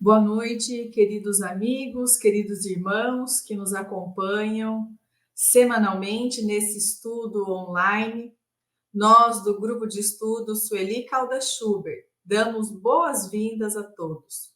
Boa noite, queridos amigos, queridos irmãos que nos acompanham semanalmente nesse estudo online. Nós, do grupo de estudo Sueli Caldas Schubert, damos boas-vindas a todos.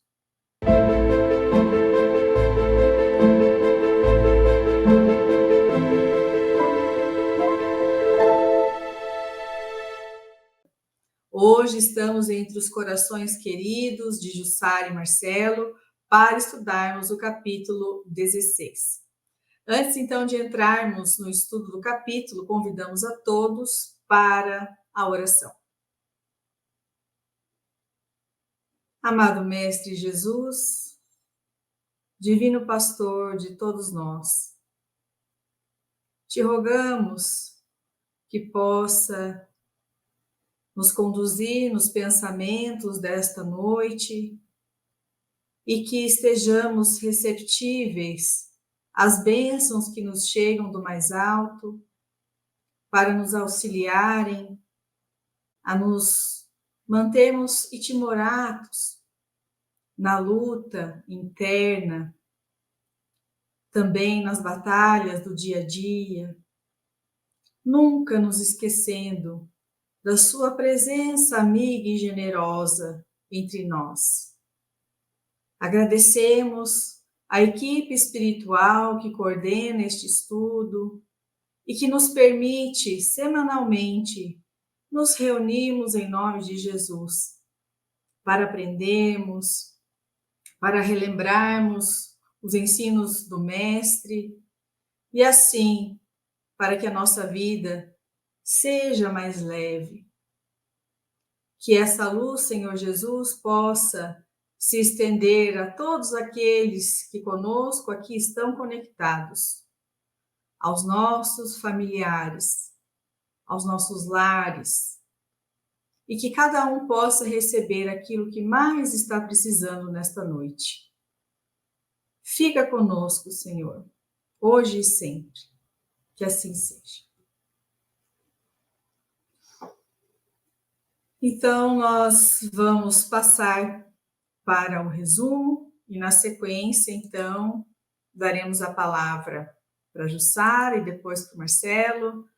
Hoje estamos entre os corações queridos de Jussara e Marcelo para estudarmos o capítulo 16. Antes, então, de entrarmos no estudo do capítulo, convidamos a todos para a oração. Amado Mestre Jesus, Divino Pastor de todos nós, te rogamos que possa nos conduzir nos pensamentos desta noite e que estejamos receptíveis às bênçãos que nos chegam do mais alto para nos auxiliarem a nos mantermos timoratos na luta interna, também nas batalhas do dia a dia, nunca nos esquecendo da sua presença amiga e generosa entre nós. Agradecemos a equipe espiritual que coordena este estudo e que nos permite semanalmente nos reunirmos em nome de Jesus para aprendermos, para relembrarmos os ensinos do Mestre e assim para que a nossa vida seja mais leve. Que essa luz, Senhor Jesus, possa se estender a todos aqueles que conosco aqui estão conectados, aos nossos familiares, aos nossos lares, e que cada um possa receber aquilo que mais está precisando nesta noite. Fica conosco, Senhor, hoje e sempre, que assim seja. Então, nós vamos passar para o resumo e, na sequência, então, daremos a palavra para a Jussara e depois para o Marcelo,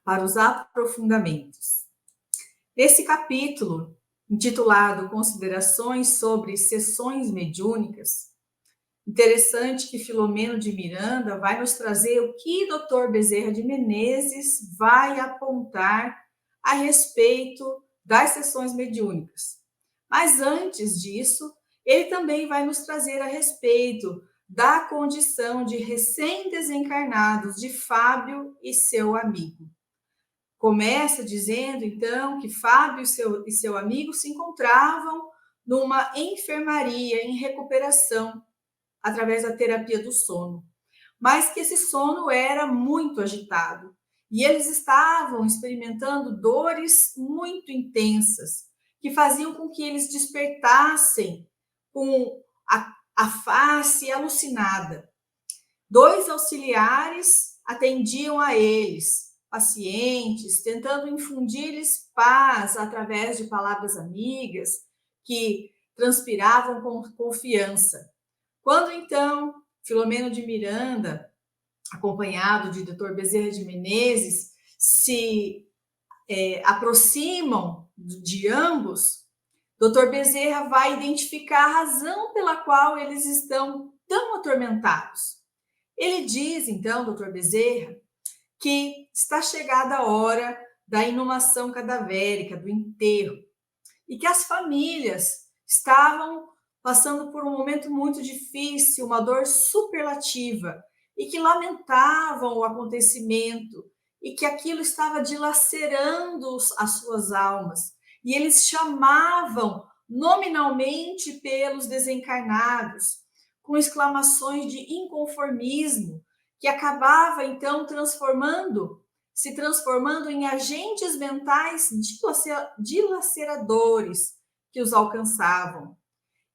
para os aprofundamentos. Esse capítulo, intitulado Considerações sobre Sessões Mediúnicas, interessante que Filomeno de Miranda vai nos trazer o que Dr. Bezerra de Menezes vai apontar a respeito das sessões mediúnicas. Mas antes disso, ele também vai nos trazer a respeito da condição de recém-desencarnados de Fábio e seu amigo. Começa dizendo, então, que Fábio e seu amigo se encontravam numa enfermaria em recuperação, através da terapia do sono, mas que esse sono era muito agitado e eles estavam experimentando dores muito intensas que faziam com que eles despertassem com a face alucinada. 2 auxiliares atendiam a eles, pacientes, tentando infundir-lhes paz através de palavras amigas que transpiravam com confiança. Quando, então, Filomeno de Miranda, acompanhado de Dr. Bezerra de Menezes, se aproximam de ambos, Dr. Bezerra vai identificar a razão pela qual eles estão tão atormentados. Ele diz, então, Dr. Bezerra, que está chegada a hora da inumação cadavérica, do enterro, e que as famílias estavam passando por um momento muito difícil, uma dor superlativa, e que lamentavam o acontecimento, e que aquilo estava dilacerando as suas almas. E eles chamavam nominalmente pelos desencarnados, com exclamações de inconformismo, que acabava, então, se transformando em agentes mentais dilaceradores que os alcançavam.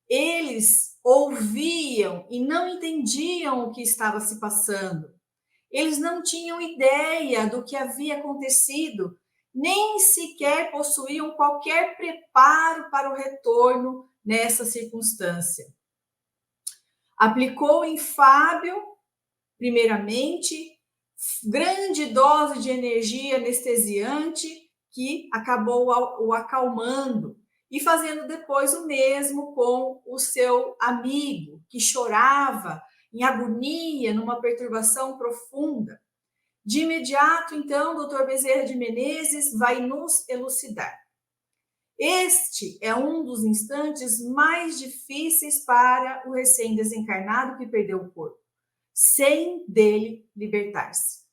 Eles ouviam e não entendiam o que estava se passando. Eles não tinham ideia do que havia acontecido, nem sequer possuíam qualquer preparo para o retorno nessa circunstância. Aplicou em Fábio, primeiramente, grande dose de energia anestesiante que acabou o acalmando e fazendo depois o mesmo com o seu amigo, que chorava em agonia, numa perturbação profunda. De imediato, então, o Dr. Bezerra de Menezes vai nos elucidar. Este é um dos instantes mais difíceis para o recém-desencarnado que perdeu o corpo, sem dele libertar-se.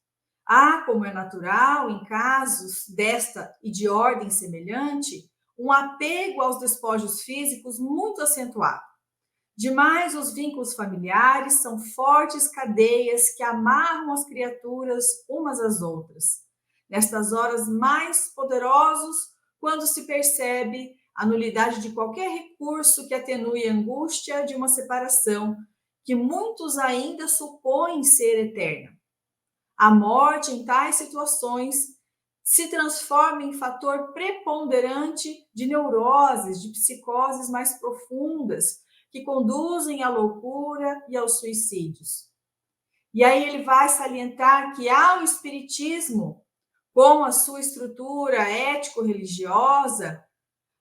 Há, como é natural, em casos desta e de ordem semelhante, um apego aos despojos físicos muito acentuado. Demais, os vínculos familiares são fortes cadeias que amarram as criaturas umas às outras. Nestas horas mais poderosos, quando se percebe a nulidade de qualquer recurso que atenue a angústia de uma separação, que muitos ainda supõem ser eterna. A morte, em tais situações, se transforma em fator preponderante de neuroses, de psicoses mais profundas, que conduzem à loucura e aos suicídios. E aí ele vai salientar que ao espiritismo, com a sua estrutura ético-religiosa,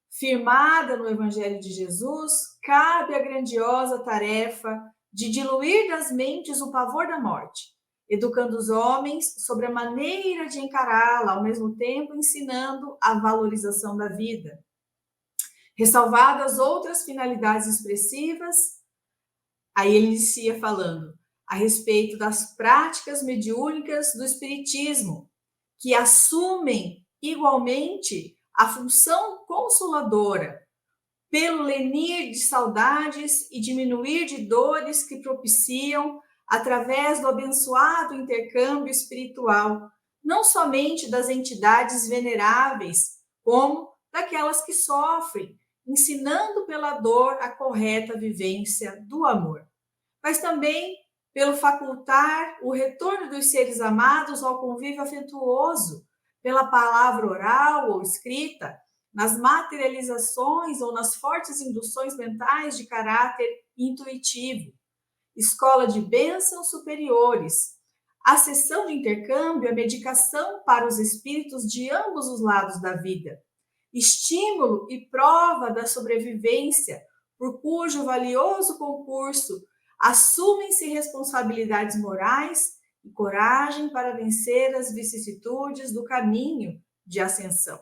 firmada no Evangelho de Jesus, cabe a grandiosa tarefa de diluir das mentes o pavor da morte, educando os homens sobre a maneira de encará-la, ao mesmo tempo ensinando a valorização da vida. Ressalvadas outras finalidades expressivas, aí ele inicia falando a respeito das práticas mediúnicas do espiritismo, que assumem igualmente a função consoladora, pelo lenir de saudades e diminuir de dores que propiciam através do abençoado intercâmbio espiritual, não somente das entidades veneráveis, como daquelas que sofrem, ensinando pela dor a correta vivência do amor, mas também pelo facultar o retorno dos seres amados ao convívio afetuoso, pela palavra oral ou escrita, nas materializações ou nas fortes induções mentais de caráter intuitivo. Escola de bênçãos superiores, a sessão de intercâmbio, a medicação para os espíritos de ambos os lados da vida, estímulo e prova da sobrevivência, por cujo valioso concurso assumem-se responsabilidades morais e coragem para vencer as vicissitudes do caminho de ascensão.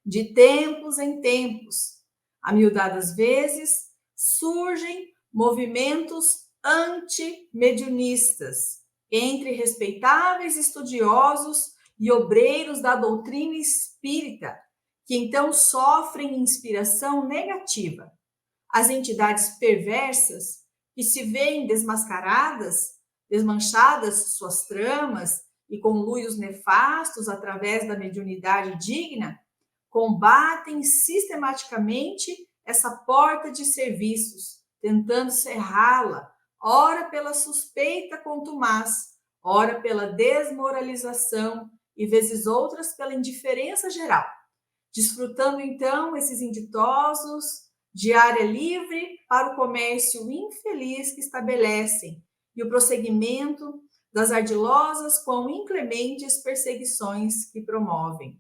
De tempos em tempos, amiudadas vezes, surgem movimentos antimediunistas entre respeitáveis estudiosos e obreiros da doutrina espírita, que então sofrem inspiração negativa. As entidades perversas, que se veem desmascaradas, desmanchadas suas tramas e conluios nefastos através da mediunidade digna, combatem sistematicamente essa porta de serviços, tentando cerrá-la, ora pela suspeita contumaz, ora pela desmoralização e vezes outras pela indiferença geral, desfrutando então esses inditosos de área livre para o comércio infeliz que estabelecem e o prosseguimento das ardilosas com inclementes perseguições que promovem.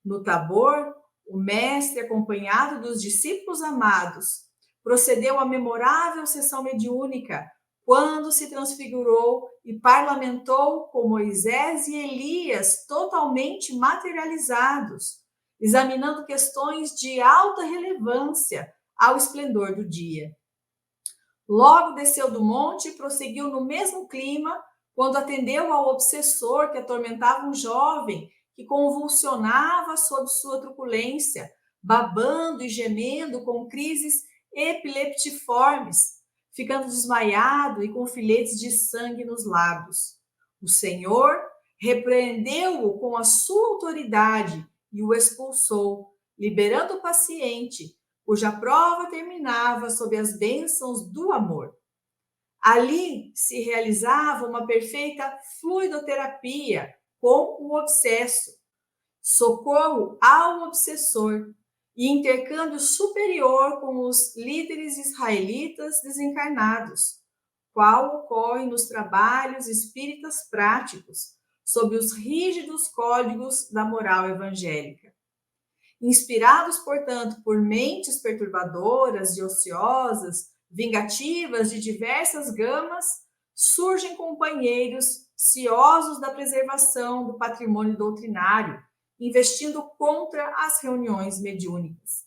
No Tabor, o mestre, acompanhado dos discípulos amados, procedeu à memorável sessão mediúnica, quando se transfigurou e parlamentou com Moisés e Elias totalmente materializados, examinando questões de alta relevância ao esplendor do dia. Logo desceu do monte e prosseguiu no mesmo clima, quando atendeu ao obsessor que atormentava um jovem que convulsionava sob sua truculência, babando e gemendo com crises epileptiformes, ficando desmaiado e com filetes de sangue nos lábios. O Senhor repreendeu-o com a sua autoridade e o expulsou, liberando o paciente, cuja prova terminava sob as bênçãos do amor. Ali se realizava uma perfeita fluidoterapia com o obsesso, socorro ao obsessor, e intercâmbio superior com os líderes israelitas desencarnados, qual ocorre nos trabalhos espíritas práticos, sob os rígidos códigos da moral evangélica. Inspirados, portanto, por mentes perturbadoras e ociosas, vingativas de diversas gamas, surgem companheiros ciosos da preservação do patrimônio doutrinário, investindo contra as reuniões mediúnicas.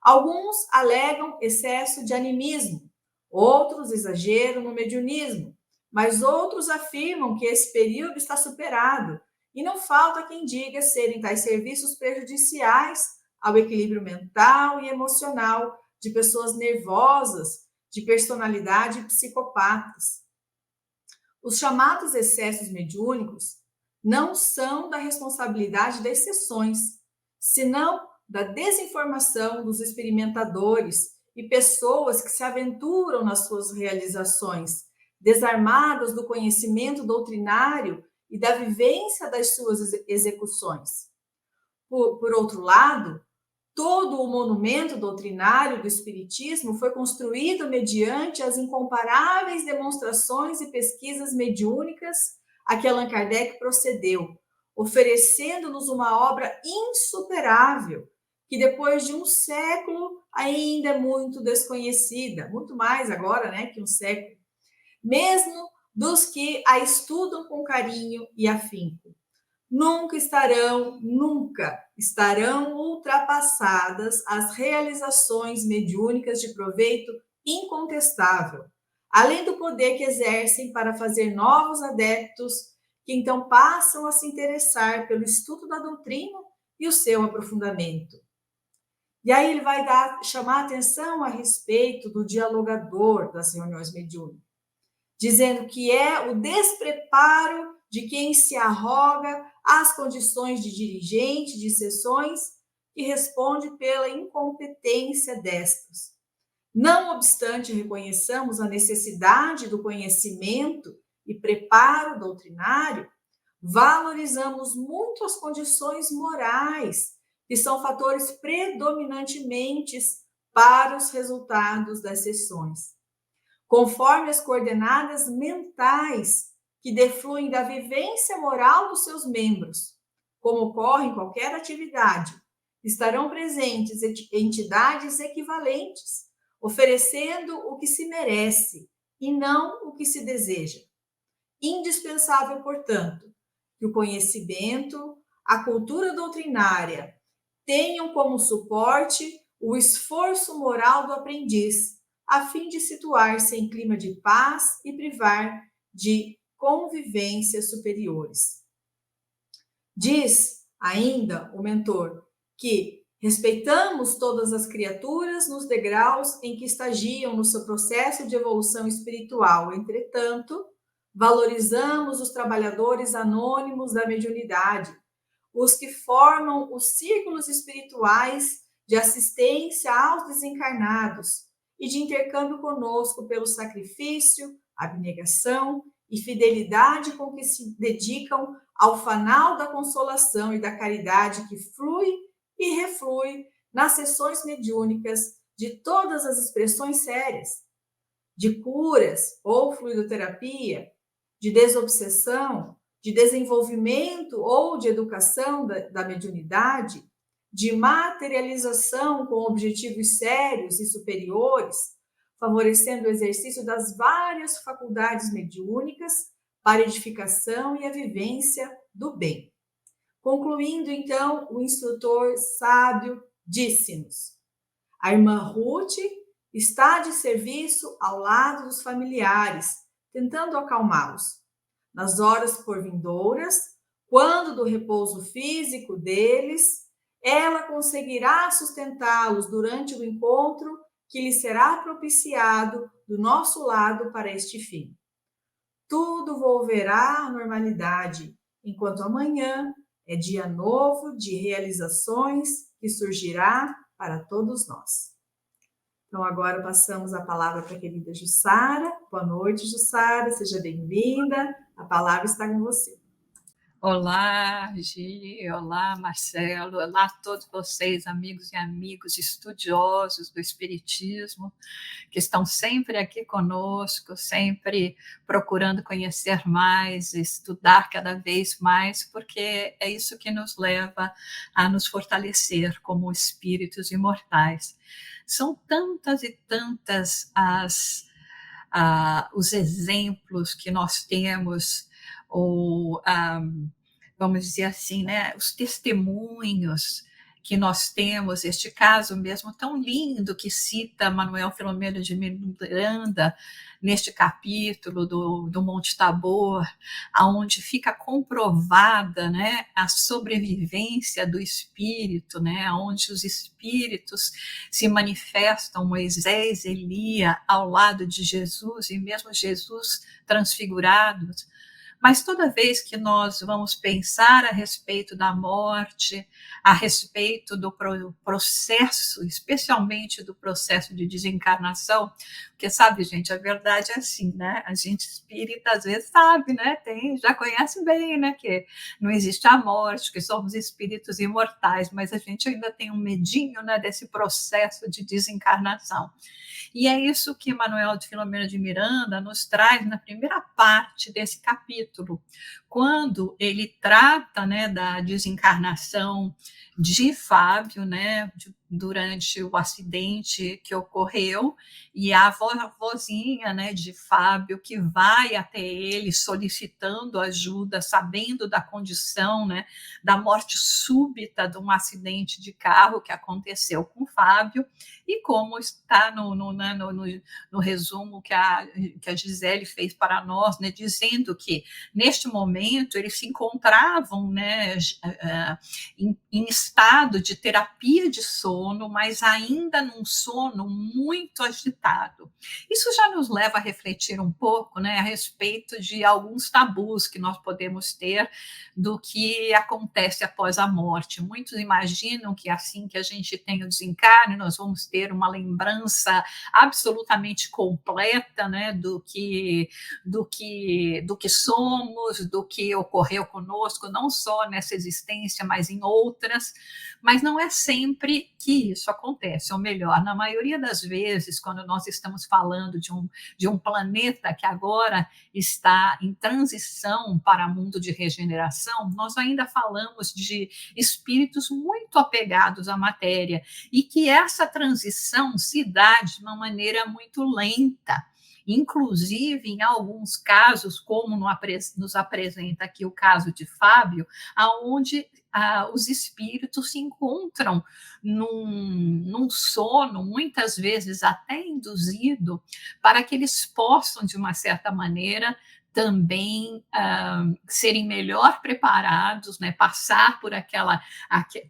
Alguns alegam excesso de animismo, outros exagero no mediunismo, mas outros afirmam que esse período está superado e não falta quem diga serem tais serviços prejudiciais ao equilíbrio mental e emocional de pessoas nervosas, de personalidade psicopatas. Os chamados excessos mediúnicos não são da responsabilidade das sessões, senão da desinformação dos experimentadores e pessoas que se aventuram nas suas realizações, desarmadas do conhecimento doutrinário e da vivência das suas execuções. Por outro lado, todo o monumento doutrinário do Espiritismo foi construído mediante as incomparáveis demonstrações e pesquisas mediúnicas a que Allan Kardec procedeu, oferecendo-nos uma obra insuperável, que depois de um século ainda é muito desconhecida, muito mais agora, né, que um século, mesmo dos que a estudam com carinho e afinco. Nunca estarão ultrapassadas as realizações mediúnicas de proveito incontestável, além do poder que exercem para fazer novos adeptos, que então passam a se interessar pelo estudo da doutrina e o seu aprofundamento. E aí ele vai chamar a atenção a respeito do dialogador das reuniões mediúnicas, dizendo que é o despreparo de quem se arroga às condições de dirigente de sessões e responde pela incompetência destas. Não obstante reconheçamos a necessidade do conhecimento e preparo doutrinário, valorizamos muito as condições morais, que são fatores predominantemente para os resultados das sessões. Conforme as coordenadas mentais que defluem da vivência moral dos seus membros, como ocorre em qualquer atividade, estarão presentes entidades equivalentes, oferecendo o que se merece e não o que se deseja. Indispensável, portanto, que o conhecimento, a cultura doutrinária tenham como suporte o esforço moral do aprendiz, a fim de situar-se em clima de paz e privar de convivências superiores. Diz ainda o mentor que respeitamos todas as criaturas nos degraus em que estagiam no seu processo de evolução espiritual. Entretanto, valorizamos os trabalhadores anônimos da mediunidade, os que formam os círculos espirituais de assistência aos desencarnados e de intercâmbio conosco pelo sacrifício, abnegação e fidelidade com que se dedicam ao fanal da consolação e da caridade que flui e reflui nas sessões mediúnicas de todas as expressões sérias, de curas ou fluidoterapia, de desobsessão, de desenvolvimento ou de educação da mediunidade, de materialização com objetivos sérios e superiores, favorecendo o exercício das várias faculdades mediúnicas para a edificação e a vivência do bem. Concluindo, então, o instrutor sábio disse-nos: a irmã Ruth está de serviço ao lado dos familiares, tentando acalmá-los. Nas horas por vindouras, quando do repouso físico deles, ela conseguirá sustentá-los durante o encontro que lhe será propiciado do nosso lado para este fim. Tudo volverá à normalidade, enquanto amanhã é dia novo de realizações que surgirá para todos nós. Então, agora passamos a palavra para a querida Jussara. Boa noite, Jussara, seja bem-vinda. A palavra está com você. Olá, Gi, olá, Marcelo, olá a todos vocês, amigos e amigos estudiosos do Espiritismo, que estão sempre aqui conosco, sempre procurando conhecer mais, estudar cada vez mais, porque é isso que nos leva a nos fortalecer como espíritos imortais. São tantas e tantas os exemplos que nós temos, ou vamos dizer assim, né, os testemunhos que nós temos, este caso mesmo tão lindo que cita Manuel Filomeno de Miranda, neste capítulo do Monte Tabor, onde fica comprovada, né, a sobrevivência do espírito, né, onde os espíritos se manifestam, Moisés, Elia, ao lado de Jesus, e mesmo Jesus transfigurado. Mas toda vez que nós vamos pensar a respeito da morte, a respeito do processo, especialmente do processo de desencarnação, porque sabe, gente, a verdade é assim, né? A gente espírita às vezes sabe, né? Já conhece bem, né? Que não existe a morte, que somos espíritos imortais, mas a gente ainda tem um medinho, né? Desse processo de desencarnação. E é isso que Manuel de Filomeno de Miranda nos traz na primeira parte desse capítulo, quando ele trata, né, da desencarnação de Fábio, né, durante o acidente que ocorreu, e a vozinha, né, de Fábio que vai até ele solicitando ajuda, sabendo da condição, né, da morte súbita de um acidente de carro que aconteceu com Fábio, e como está no resumo que a Gisele fez para nós, né, dizendo que neste momento eles se encontravam, né, em estado de terapia de sono, mas ainda num sono muito agitado. Isso já nos leva a refletir um pouco, né, a respeito de alguns tabus que nós podemos ter do que acontece após a morte. Muitos imaginam que assim que a gente tem o desencarne, nós vamos ter uma lembrança absolutamente completa, né, do que somos, do que ocorreu conosco, não só nessa existência, mas em outras. Mas não é sempre que isso acontece, ou melhor, na maioria das vezes, quando nós estamos falando de um planeta que agora está em transição para o mundo de regeneração, nós ainda falamos de espíritos muito apegados à matéria, e que essa transição se dá de uma maneira muito lenta. Inclusive, em alguns casos, como nos apresenta aqui o caso de Fábio, aonde os espíritos se encontram num sono, muitas vezes até induzido, para que eles possam, de uma certa maneira, também serem melhor preparados, né, passar por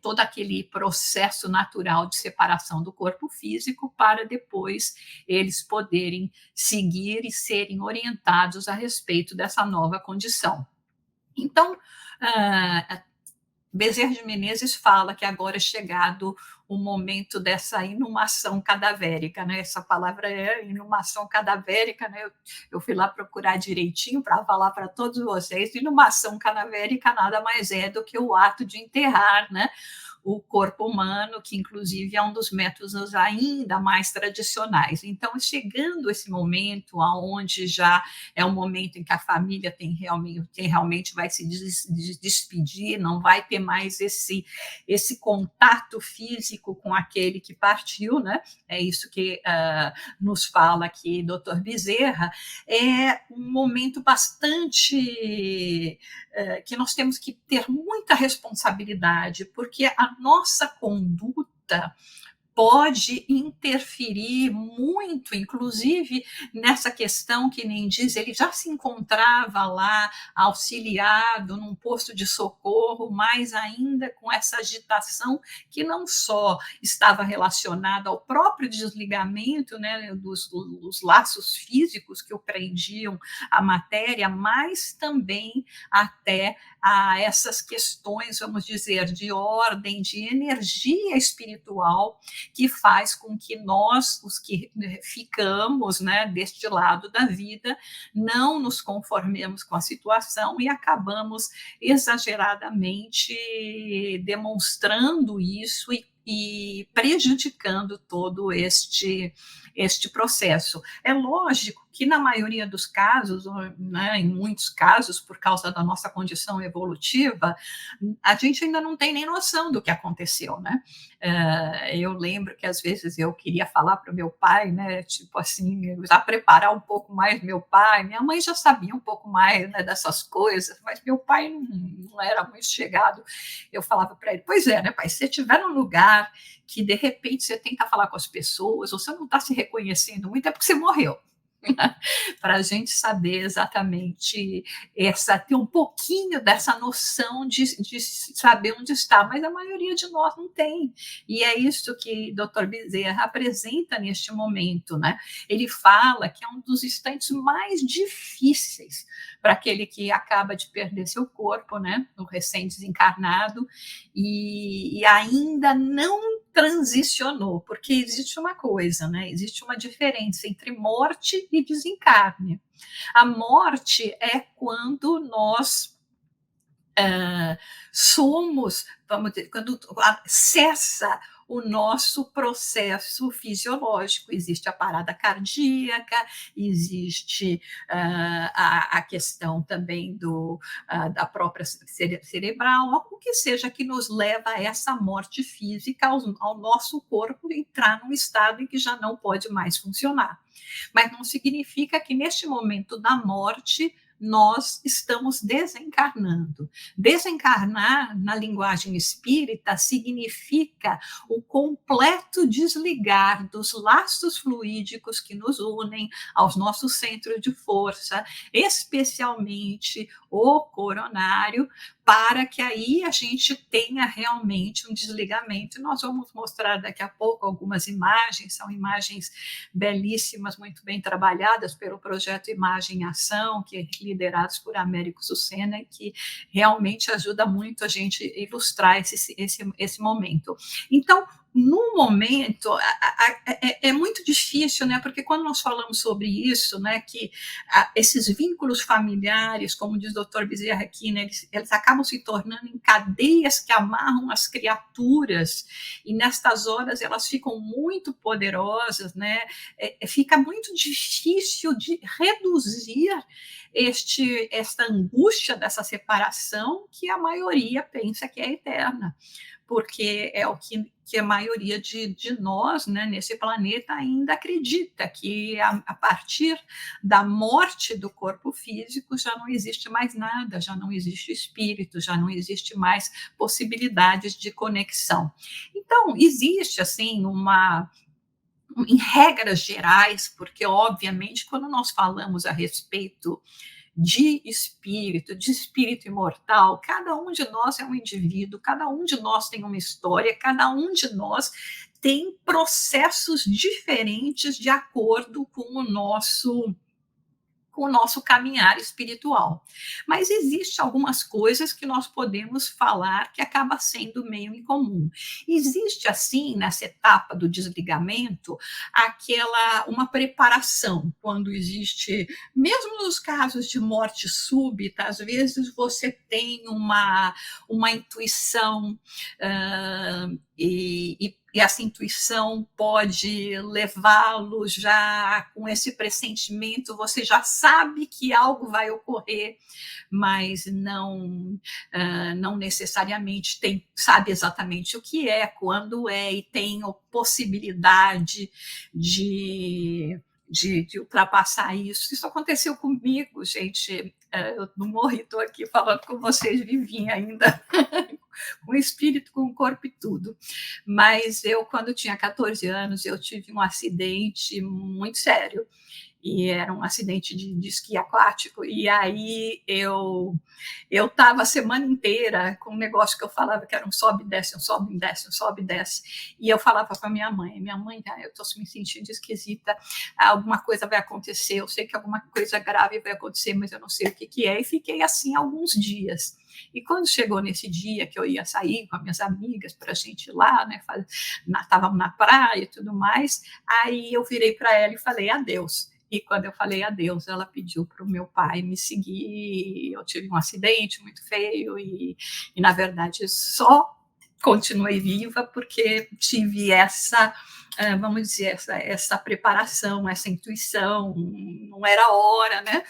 todo aquele processo natural de separação do corpo físico, para depois eles poderem seguir e serem orientados a respeito dessa nova condição. Então, Bezerra de Menezes fala que agora é chegado o momento dessa inumação cadavérica, né? Essa palavra é inumação cadavérica, né? Eu fui lá procurar direitinho para falar para todos vocês. Inumação cadavérica nada mais é do que o ato de enterrar, né, o corpo humano, que inclusive é um dos métodos ainda mais tradicionais. Então, chegando esse momento aonde já é um momento em que a família realmente vai se despedir, não vai ter mais esse contato físico com aquele que partiu, né? É isso que nos fala aqui Dr. Bezerra. É um momento bastante que nós temos que ter muita responsabilidade, porque a nossa conduta pode interferir muito, inclusive nessa questão que nem diz, ele já se encontrava lá auxiliado num posto de socorro, mas ainda com essa agitação que não só estava relacionada ao próprio desligamento, né, dos laços físicos que o prendiam à matéria, mas também até a essas questões, vamos dizer, de ordem, de energia espiritual, que faz com que nós, os que ficamos, né, deste lado da vida, não nos conformemos com a situação e acabamos exageradamente demonstrando isso e prejudicando todo este processo. É lógico que na maioria dos casos, né, em muitos casos, por causa da nossa condição evolutiva, a gente ainda não tem nem noção do que aconteceu, né? Eu lembro que às vezes eu queria falar para o meu pai, né, tipo assim, já preparar um pouco mais meu pai. Minha mãe já sabia um pouco mais, né, dessas coisas, mas meu pai não era muito chegado. Eu falava para ele: pois é, né, pai, se você estiver num lugar que de repente você tenta falar com as pessoas, ou você não está se reconhecendo muito, é porque você morreu. Para a gente saber exatamente ter um pouquinho dessa noção de saber onde está, mas a maioria de nós não tem. E é isso que o Dr. Bezerra apresenta neste momento, né? Ele fala que é um dos instantes mais difíceis para aquele que acaba de perder seu corpo, né? O recém-desencarnado, e ainda não transicionou, porque existe uma coisa, né? Existe uma diferença entre morte e desencarne. A morte é quando nós somos, vamos dizer, quando cessa o nosso processo fisiológico. Existe a parada cardíaca, existe a questão também da própria cerebral, o que seja que nos leva a essa morte física, ao nosso corpo entrar num estado em que já não pode mais funcionar. Mas não significa que neste momento da morte nós estamos desencarnando. Desencarnar, na linguagem espírita, significa o completo desligar dos laços fluídicos que nos unem aos nossos centros de força, especialmente o coronário, para que aí a gente tenha realmente um desligamento. E nós vamos mostrar daqui a pouco algumas imagens, são imagens belíssimas, muito bem trabalhadas pelo projeto Imagem em Ação, que é liderados por Américo Sucena, que realmente ajuda muito a gente a ilustrar esse momento. Então, no momento, é muito difícil, né? Porque quando nós falamos sobre isso, né, que esses vínculos familiares, como diz o Dr. Bezerra aqui, né, eles acabam se tornando em cadeias que amarram as criaturas, e nestas horas elas ficam muito poderosas, né? Fica muito difícil de reduzir esta angústia dessa separação, que a maioria pensa que é eterna, porque é o que a maioria de nós, né, nesse planeta ainda acredita, que a partir da morte do corpo físico já não existe mais nada, já não existe espírito, já não existe mais possibilidades de conexão. Então, existe, assim, em regras gerais, porque, obviamente, quando nós falamos a respeito de espírito imortal, cada um de nós é um indivíduo, cada um de nós tem uma história, cada um de nós tem processos diferentes de acordo com o nosso caminhar espiritual. Mas existe algumas coisas que nós podemos falar que acaba sendo meio incomum. Existe, assim, nessa etapa do desligamento, uma preparação, quando existe, mesmo nos casos de morte súbita, às vezes você tem uma intuição, e essa intuição pode levá-lo já com esse pressentimento, você já sabe que algo vai ocorrer, mas não necessariamente sabe exatamente o que é, quando é, e tem a possibilidade de ultrapassar isso. Isso aconteceu comigo, gente. Eu não morri, estou aqui falando com vocês, vivinha ainda, com o espírito, com o corpo e tudo. Mas eu, quando tinha 14 anos, eu tive um acidente muito sério, e era um acidente de esqui aquático, e aí eu estava a semana inteira com um negócio que eu falava que era um sobe e desce, um sobe e desce, um sobe e desce, e eu falava para minha mãe, eu estou me sentindo esquisita, alguma coisa vai acontecer, eu sei que alguma coisa grave vai acontecer, mas eu não sei o que é, e fiquei assim alguns dias. E quando chegou nesse dia que eu ia sair com as minhas amigas para a gente ir lá, né, estávamos na praia e tudo mais, aí eu virei para ela e falei adeus. E quando eu falei adeus, ela pediu para o meu pai me seguir. Eu tive um acidente muito feio e na verdade, só continuei viva porque tive essa, vamos dizer, essa preparação, essa intuição. Não era hora, né?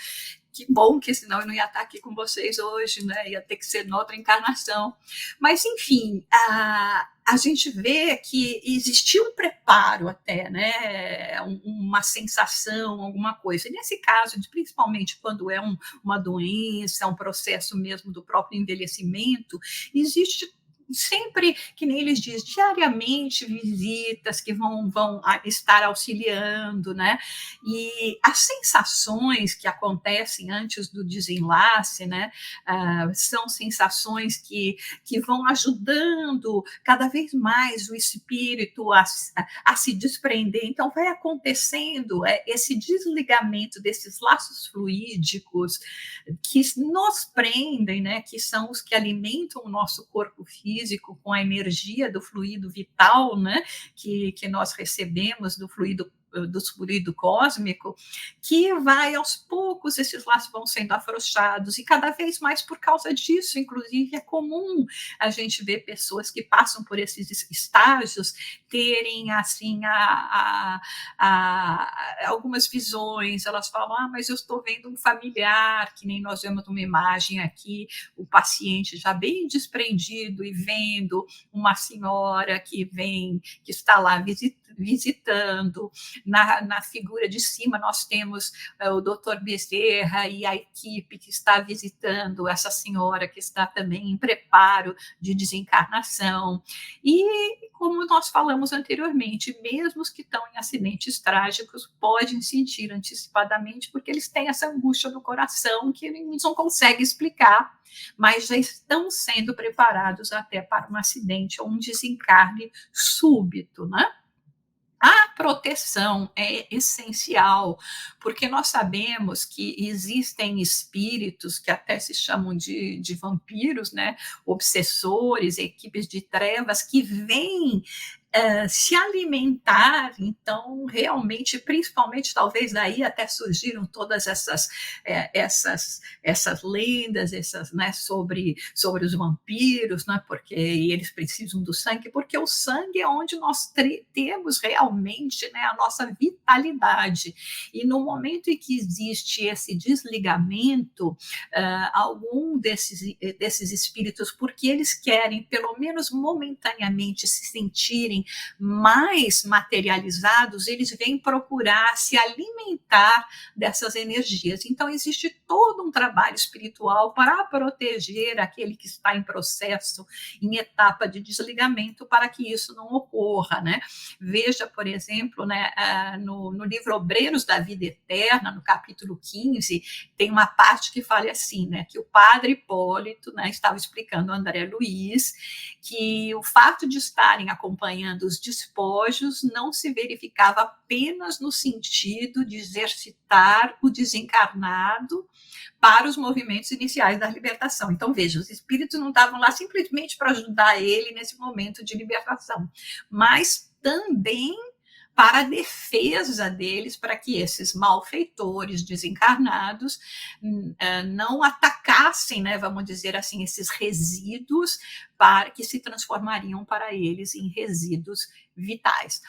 Que bom, que senão eu não ia estar aqui com vocês hoje, né? Ia ter que ser noutra encarnação. Mas, enfim, a gente vê que existia um preparo até, né? Uma sensação, alguma coisa. E nesse caso, principalmente quando é uma doença, um processo mesmo do próprio envelhecimento, existe sempre, que nem eles dizem, diariamente visitas que vão estar auxiliando, né? E as sensações que acontecem antes do desenlace, né, são sensações que vão ajudando cada vez mais o espírito a se desprender. Então, vai acontecendo esse desligamento desses laços fluídicos que nos prendem, né, que são os que alimentam o nosso corpo físico com a energia do fluido vital, né, que nós recebemos do fluido cósmico, que vai aos poucos, esses laços vão sendo afrouxados, e cada vez mais por causa disso, inclusive, é comum a gente ver pessoas que passam por esses estágios terem, assim, algumas visões. Elas falam, mas eu estou vendo um familiar, que nem nós vemos uma imagem aqui, o paciente já bem desprendido e vendo uma senhora que está lá visitando. Na figura de cima, nós temos o doutor Bezerra e a equipe que está visitando essa senhora que está também em preparo de desencarnação. E, como nós falamos anteriormente, mesmo os que estão em acidentes trágicos podem sentir antecipadamente, porque eles têm essa angústia no coração que eles não conseguem explicar, mas já estão sendo preparados até para um acidente ou um desencarne súbito, né? A proteção é essencial, porque nós sabemos que existem espíritos que até se chamam de vampiros, né? Obsessores, equipes de trevas que vêm se alimentar. Então, realmente, principalmente, talvez daí até surgiram todas essas lendas, né, sobre os vampiros, né, porque eles precisam do sangue, porque o sangue é onde nós temos realmente, né, a nossa vitalidade. E no momento em que existe esse desligamento, algum desses espíritos, porque eles querem, pelo menos momentaneamente, se sentirem mais materializados, eles vêm procurar se alimentar dessas energias. Então, existe todo um trabalho espiritual para proteger aquele que está em processo, em etapa de desligamento, para que isso não ocorra, né? Veja, por exemplo, né, no livro Obreiros da Vida Eterna, no capítulo 15, tem uma parte que fala assim, né, que o padre Hipólito, né, estava explicando ao André Luiz que o fato de estarem acompanhando os despojos não se verificava apenas no sentido de exercitar o desencarnado para os movimentos iniciais da libertação. Então, veja, os espíritos não estavam lá simplesmente para ajudar ele nesse momento de libertação, mas também para a defesa deles, para que esses malfeitores desencarnados não atacassem, né, vamos dizer assim, esses resíduos que se transformariam para eles em resíduos vitais.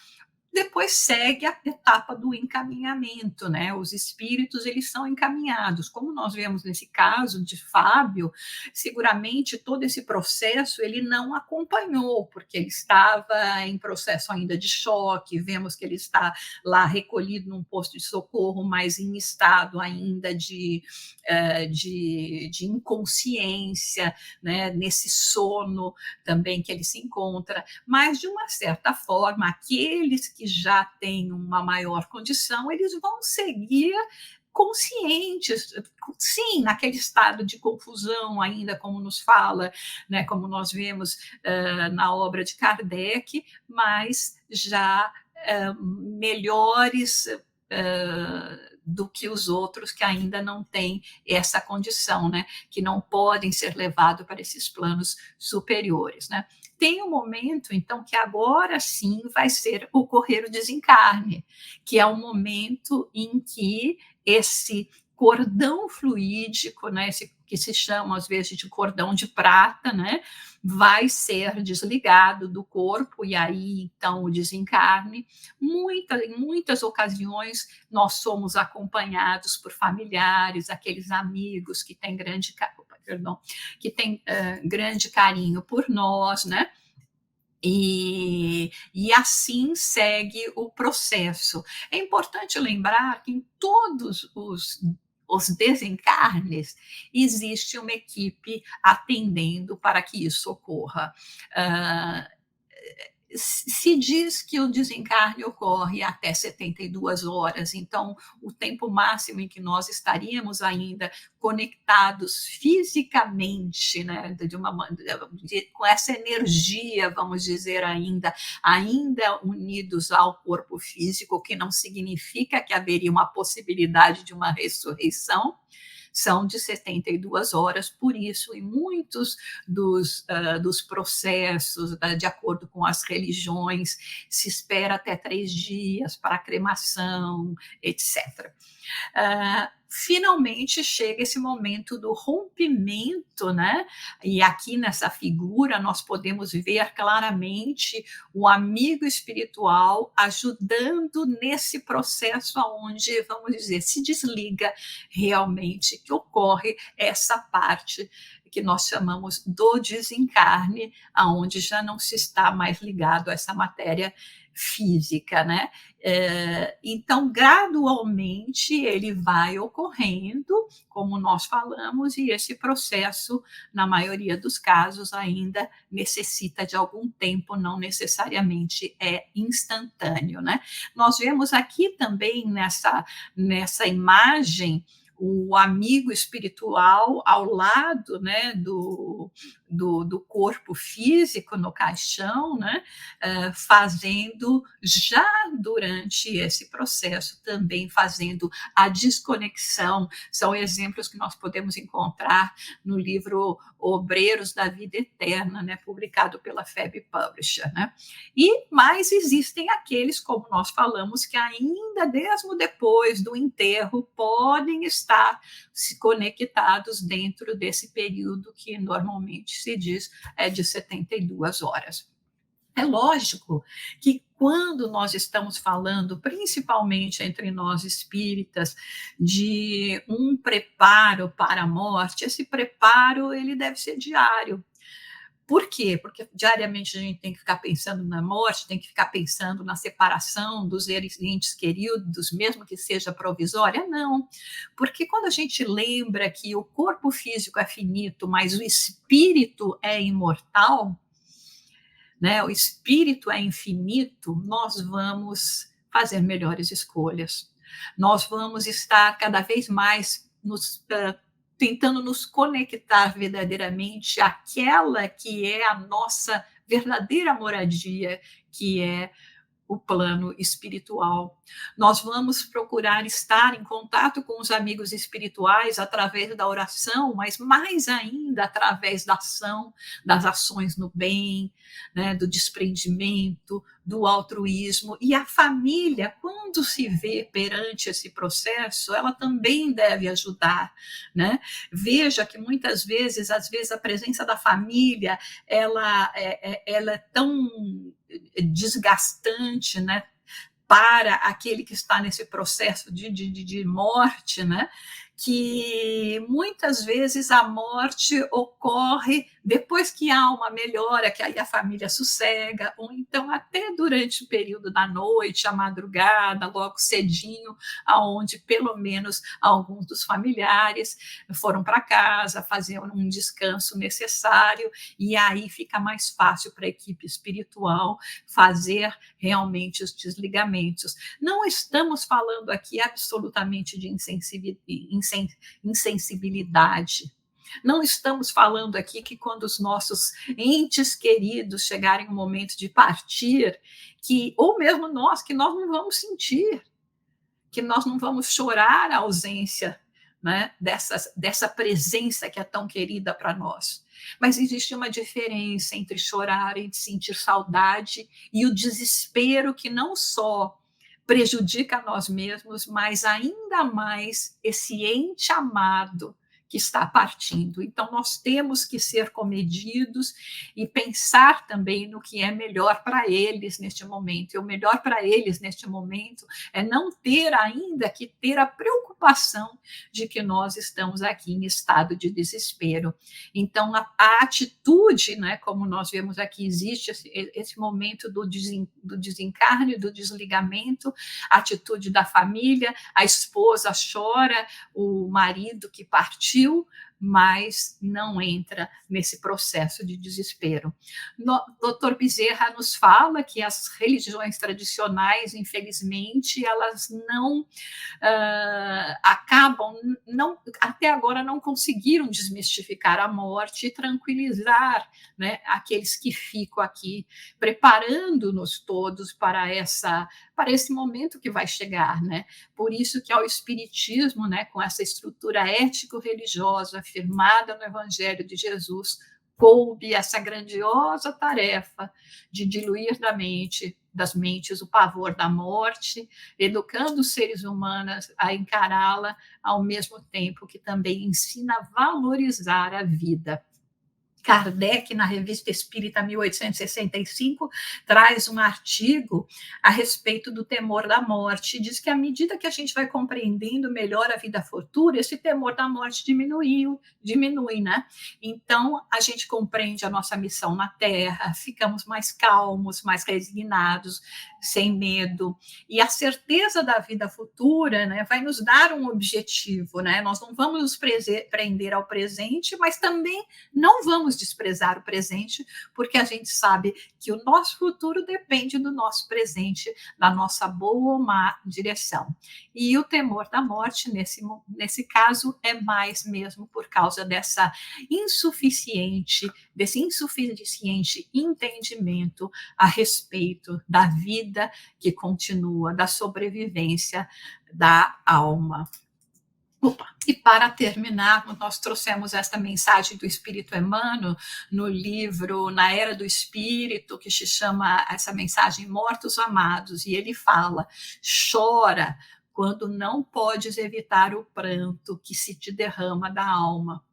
Depois segue a etapa do encaminhamento, né? Os espíritos, eles são encaminhados. Como nós vemos nesse caso de Fábio, seguramente todo esse processo ele não acompanhou, porque ele estava em processo ainda de choque. Vemos que ele está lá recolhido num posto de socorro, mas em estado ainda de inconsciência, né? Nesse sono também que ele se encontra. Mas, de uma certa forma, aqueles que já têm uma maior condição, eles vão seguir conscientes, sim, naquele estado de confusão ainda, como nos fala, né, como nós vemos na obra de Kardec, mas já melhores do que os outros que ainda não têm essa condição, né? Que não podem ser levados para esses planos superiores, né? Tem um momento, então, que agora sim vai ser ocorrer o desencarne, que é o momento em que esse cordão fluídico, né, esse que se chama às vezes de cordão de prata, né, vai ser desligado do corpo e aí então o desencarne. Em muitas ocasiões nós somos acompanhados por familiares, aqueles amigos que têm grande carinho por nós, né? E assim segue o processo. É importante lembrar que em todos os desencarnes existe uma equipe atendendo para que isso ocorra. Se diz que o desencarne ocorre até 72 horas, então o tempo máximo em que nós estaríamos ainda conectados fisicamente, né, com essa energia, vamos dizer, ainda unidos ao corpo físico, que não significa que haveria uma possibilidade de uma ressurreição, são de 72 horas, por isso, em muitos dos processos, de acordo com as religiões, se espera até 3 dias para a cremação, etc. Finalmente chega esse momento do rompimento, né? E aqui nessa figura nós podemos ver claramente o amigo espiritual ajudando nesse processo onde, vamos dizer, se desliga realmente, que ocorre essa parte que nós chamamos do desencarne, aonde já não se está mais ligado a essa matéria física, né? Então, gradualmente, ele vai ocorrendo, como nós falamos, e esse processo, na maioria dos casos, ainda necessita de algum tempo, não necessariamente é instantâneo, né? Nós vemos aqui também nessa imagem o amigo espiritual ao lado, né, do corpo físico no caixão, né, fazendo já durante esse processo também fazendo a desconexão. São exemplos que nós podemos encontrar no livro Obreiros da Vida Eterna, né, publicado pela FEB Publisher, né? E mais existem aqueles, como nós falamos, que ainda mesmo depois do enterro podem estar se conectados dentro desse período que normalmente se diz é de 72 horas. É lógico que quando nós estamos falando, principalmente entre nós espíritas, de um preparo para a morte, esse preparo ele deve ser diário. Por quê? Porque diariamente a gente tem que ficar pensando na morte, tem que ficar pensando na separação dos entes queridos, mesmo que seja provisória? Não, porque quando a gente lembra que o corpo físico é finito, mas o espírito é imortal, né? O espírito é infinito, nós vamos fazer melhores escolhas. Nós vamos estar cada vez mais tentando nos conectar verdadeiramente àquela que é a nossa verdadeira moradia, que é o plano espiritual. Nós vamos procurar estar em contato com os amigos espirituais através da oração, mas mais ainda através da ação, das ações no bem, né, do desprendimento, do altruísmo. E a família, quando se vê perante esse processo, ela também deve ajudar, né? Veja que muitas vezes, às vezes, a presença da família, ela é tão desgastante, né, para aquele que está nesse processo de morte, né, que muitas vezes a morte ocorre depois que há uma melhora, que aí a família sossega, ou então até durante o período da noite, a madrugada, logo cedinho, aonde pelo menos alguns dos familiares foram para casa, faziam um descanso necessário, e aí fica mais fácil para a equipe espiritual fazer realmente os desligamentos. Não estamos falando aqui absolutamente de insensibilidade. Não estamos falando aqui que quando os nossos entes queridos chegarem o momento de partir, ou mesmo nós, que nós não vamos sentir, que nós não vamos chorar a ausência, né, dessa presença que é tão querida para nós. Mas existe uma diferença entre chorar e sentir saudade e o desespero que não só prejudica a nós mesmos, mas ainda mais esse ente amado que está partindo. Então, nós temos que ser comedidos e pensar também no que é melhor para eles neste momento. E o melhor para eles neste momento é não ter ainda que ter a preocupação de que nós estamos aqui em estado de desespero. Então, a atitude, né, como nós vemos aqui, existe esse momento do desencarne, do desligamento, a atitude da família, a esposa chora, o marido que partiu, mas não entra nesse processo de desespero. Dr. Bezerra nos fala que as religiões tradicionais, infelizmente, elas não acabam, até agora não conseguiram desmistificar a morte e tranquilizar, né, aqueles que ficam aqui, preparando-nos todos para esse momento que vai chegar, né? Por isso que ao Espiritismo, né, com essa estrutura ético-religiosa afirmada no Evangelho de Jesus, coube essa grandiosa tarefa de diluir das mentes o pavor da morte, educando os seres humanos a encará-la, ao mesmo tempo que também ensina a valorizar a vida. Kardec, na Revista Espírita 1865, traz um artigo a respeito do temor da morte. Diz que à medida que a gente vai compreendendo melhor a vida futura, esse temor da morte diminui, né? Então, a gente compreende a nossa missão na Terra, ficamos mais calmos, mais resignados, sem medo. E a certeza da vida futura, né, vai nos dar um objetivo, né? Nós não vamos nos prender ao presente, mas também não vamos desprezar o presente, porque a gente sabe que o nosso futuro depende do nosso presente, da nossa boa ou má direção. E o temor da morte, nesse caso, é mais mesmo por causa desse insuficiente entendimento a respeito da vida que continua, da sobrevivência da alma. E para terminar, nós trouxemos esta mensagem do Espírito Emmanuel no livro Na Era do Espírito, que se chama essa mensagem Mortos Amados, e ele fala: chora quando não podes evitar o pranto que se te derrama da alma.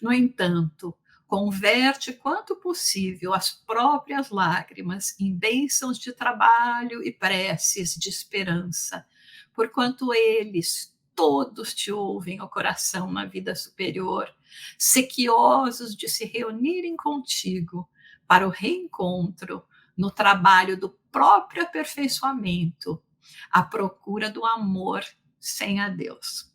No entanto, converte quanto possível as próprias lágrimas em bênçãos de trabalho e preces de esperança, porquanto eles todos te ouvem ao coração na vida superior, sequiosos de se reunirem contigo para o reencontro no trabalho do próprio aperfeiçoamento, à procura do amor sem adeus.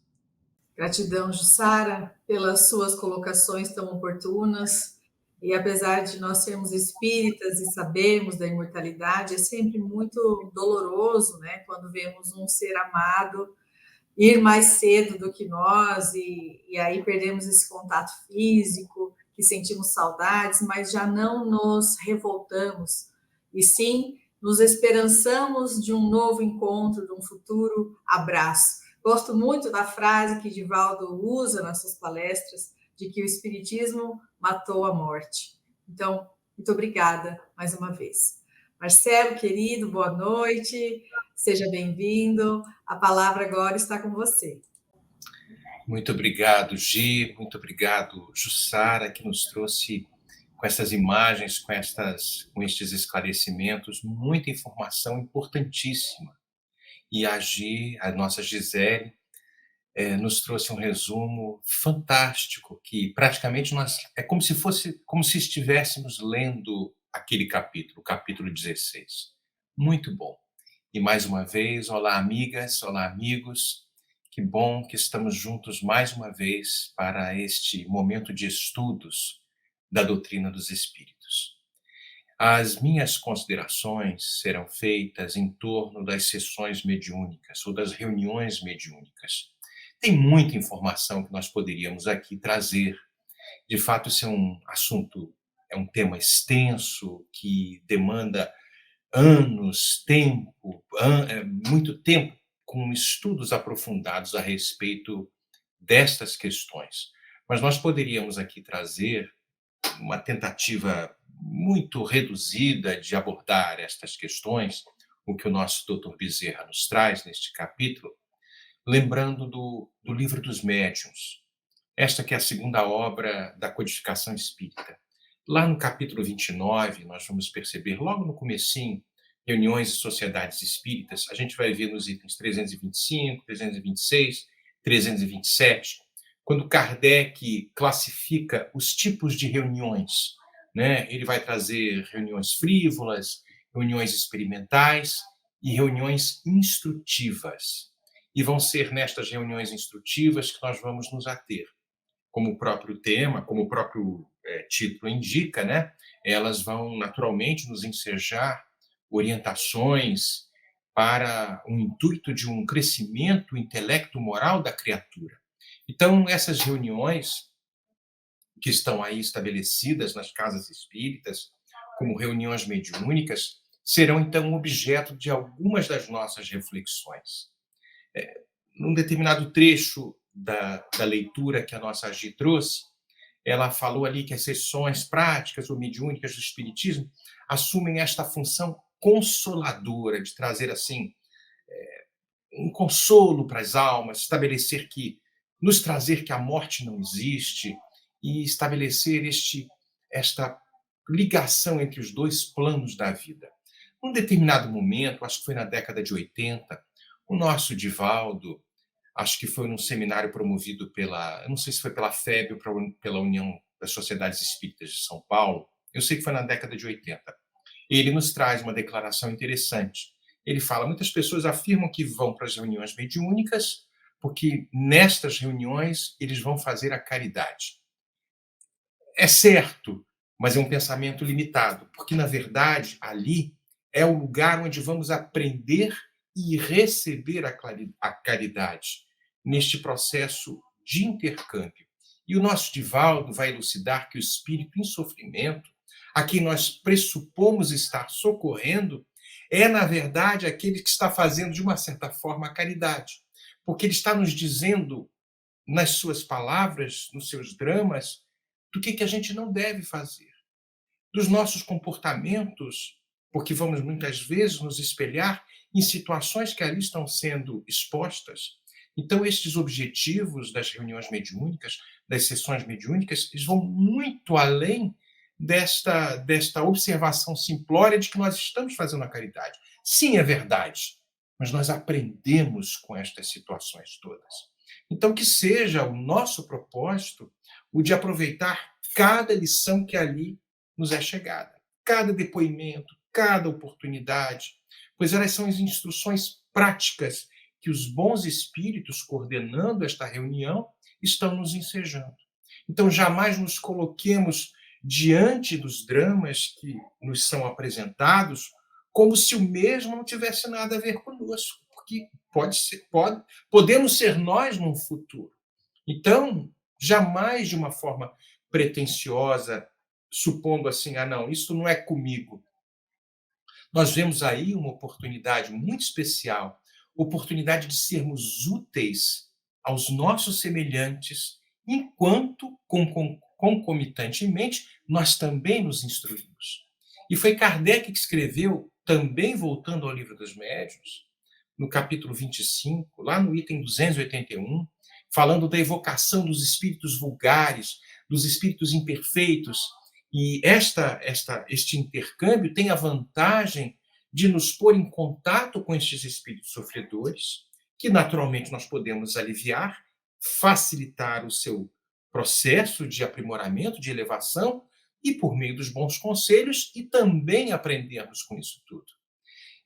Gratidão, Jussara, pelas suas colocações tão oportunas. E apesar de nós sermos espíritas e sabermos da imortalidade, é sempre muito doloroso, né, quando vemos um ser amado ir mais cedo do que nós, e aí perdemos esse contato físico, que sentimos saudades, mas já não nos revoltamos, e sim nos esperançamos de um novo encontro, de um futuro abraço. Gosto muito da frase que Divaldo usa nas suas palestras, de que o Espiritismo matou a morte. Então, muito obrigada mais uma vez. Marcelo, querido, boa noite, seja bem-vindo. A palavra agora está com você. Muito obrigado, Gi, muito obrigado, Jussara, que nos trouxe com essas imagens, com estes esclarecimentos, muita informação importantíssima. E a Gi, a nossa Gisele, nos trouxe um resumo fantástico, que praticamente é como se estivéssemos lendo aquele capítulo, o capítulo 16. Muito bom. E mais uma vez, olá amigas, olá amigos, que bom que estamos juntos mais uma vez para este momento de estudos da doutrina dos Espíritos. As minhas considerações serão feitas em torno das sessões mediúnicas ou das reuniões mediúnicas. Tem muita informação que nós poderíamos aqui trazer. De fato, esse é um assunto, é um tema extenso que demanda anos, muito tempo com estudos aprofundados a respeito destas questões. Mas nós poderíamos aqui trazer uma tentativa muito reduzida de abordar estas questões, o que o nosso Dr. Bezerra nos traz neste capítulo, lembrando do Livro dos Médiuns, esta que é a segunda obra da codificação espírita. Lá no capítulo 29, nós vamos perceber, logo no comecinho, reuniões e sociedades espíritas, a gente vai ver nos itens 325, 326, 327, quando Kardec classifica os tipos de reuniões, né? Ele vai trazer reuniões frívolas, reuniões experimentais e reuniões instrutivas. E vão ser nestas reuniões instrutivas que nós vamos nos ater. Como o próprio tema, como o próprio título indica, né? Elas vão naturalmente nos ensejar orientações para o intuito de um crescimento intelecto-moral da criatura. Então, essas reuniões que estão aí estabelecidas nas casas espíritas, como reuniões mediúnicas, serão, então, objeto de algumas das nossas reflexões. Num determinado trecho da leitura que a nossa Agi trouxe, ela falou ali que as sessões práticas ou mediúnicas do Espiritismo assumem esta função consoladora de trazer, assim, um consolo para as almas, nos trazer que a morte não existe e estabelecer esta ligação entre os dois planos da vida. Num determinado momento, acho que foi na década de 80, o nosso Divaldo, acho que foi num seminário promovido não sei se foi pela FEB ou pela União das Sociedades Espíritas de São Paulo, eu sei que foi na década de 80. Ele nos traz uma declaração interessante. Ele fala, muitas pessoas afirmam que vão para as reuniões mediúnicas porque nestas reuniões eles vão fazer a caridade. É certo, mas é um pensamento limitado, porque, na verdade, ali é o lugar onde vamos aprender e receber a caridade, neste processo de intercâmbio. E o nosso Divaldo vai elucidar que o espírito em sofrimento, a quem nós pressupomos estar socorrendo, é, na verdade, aquele que está fazendo, de uma certa forma, a caridade. Porque ele está nos dizendo, nas suas palavras, nos seus dramas, do que a gente não deve fazer. Dos nossos comportamentos, porque vamos muitas vezes nos espelhar em situações que ali estão sendo expostas. Então, estes objetivos das reuniões mediúnicas, das sessões mediúnicas, eles vão muito além desta observação simplória de que nós estamos fazendo a caridade. Sim, é verdade, mas nós aprendemos com estas situações todas. Então, que seja o nosso propósito o de aproveitar cada lição que ali nos é chegada, cada depoimento, cada oportunidade, pois elas são as instruções práticas que os bons espíritos, coordenando esta reunião, estão nos ensejando. Então, jamais nos coloquemos diante dos dramas que nos são apresentados como se o mesmo não tivesse nada a ver conosco, porque podemos ser nós num futuro. Então, jamais de uma forma pretensiosa, supondo assim, não, isso não é comigo. Nós vemos aí uma oportunidade muito especial, oportunidade de sermos úteis aos nossos semelhantes, enquanto, concomitantemente, nós também nos instruímos. E foi Kardec que escreveu, também voltando ao Livro dos Médiuns, no capítulo 25, lá no item 281, falando da evocação dos espíritos vulgares, dos espíritos imperfeitos. E este intercâmbio tem a vantagem de nos pôr em contato com estes espíritos sofredores, que naturalmente nós podemos aliviar, facilitar o seu processo de aprimoramento, de elevação, e por meio dos bons conselhos, e também aprendermos com isso tudo.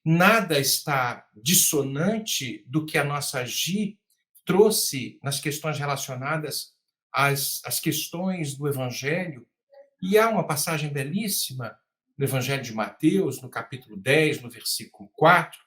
Nada está dissonante do que a nossa Agi trouxe nas questões relacionadas às questões do Evangelho. E há uma passagem belíssima no Evangelho de Mateus, no capítulo 10, no versículo 4,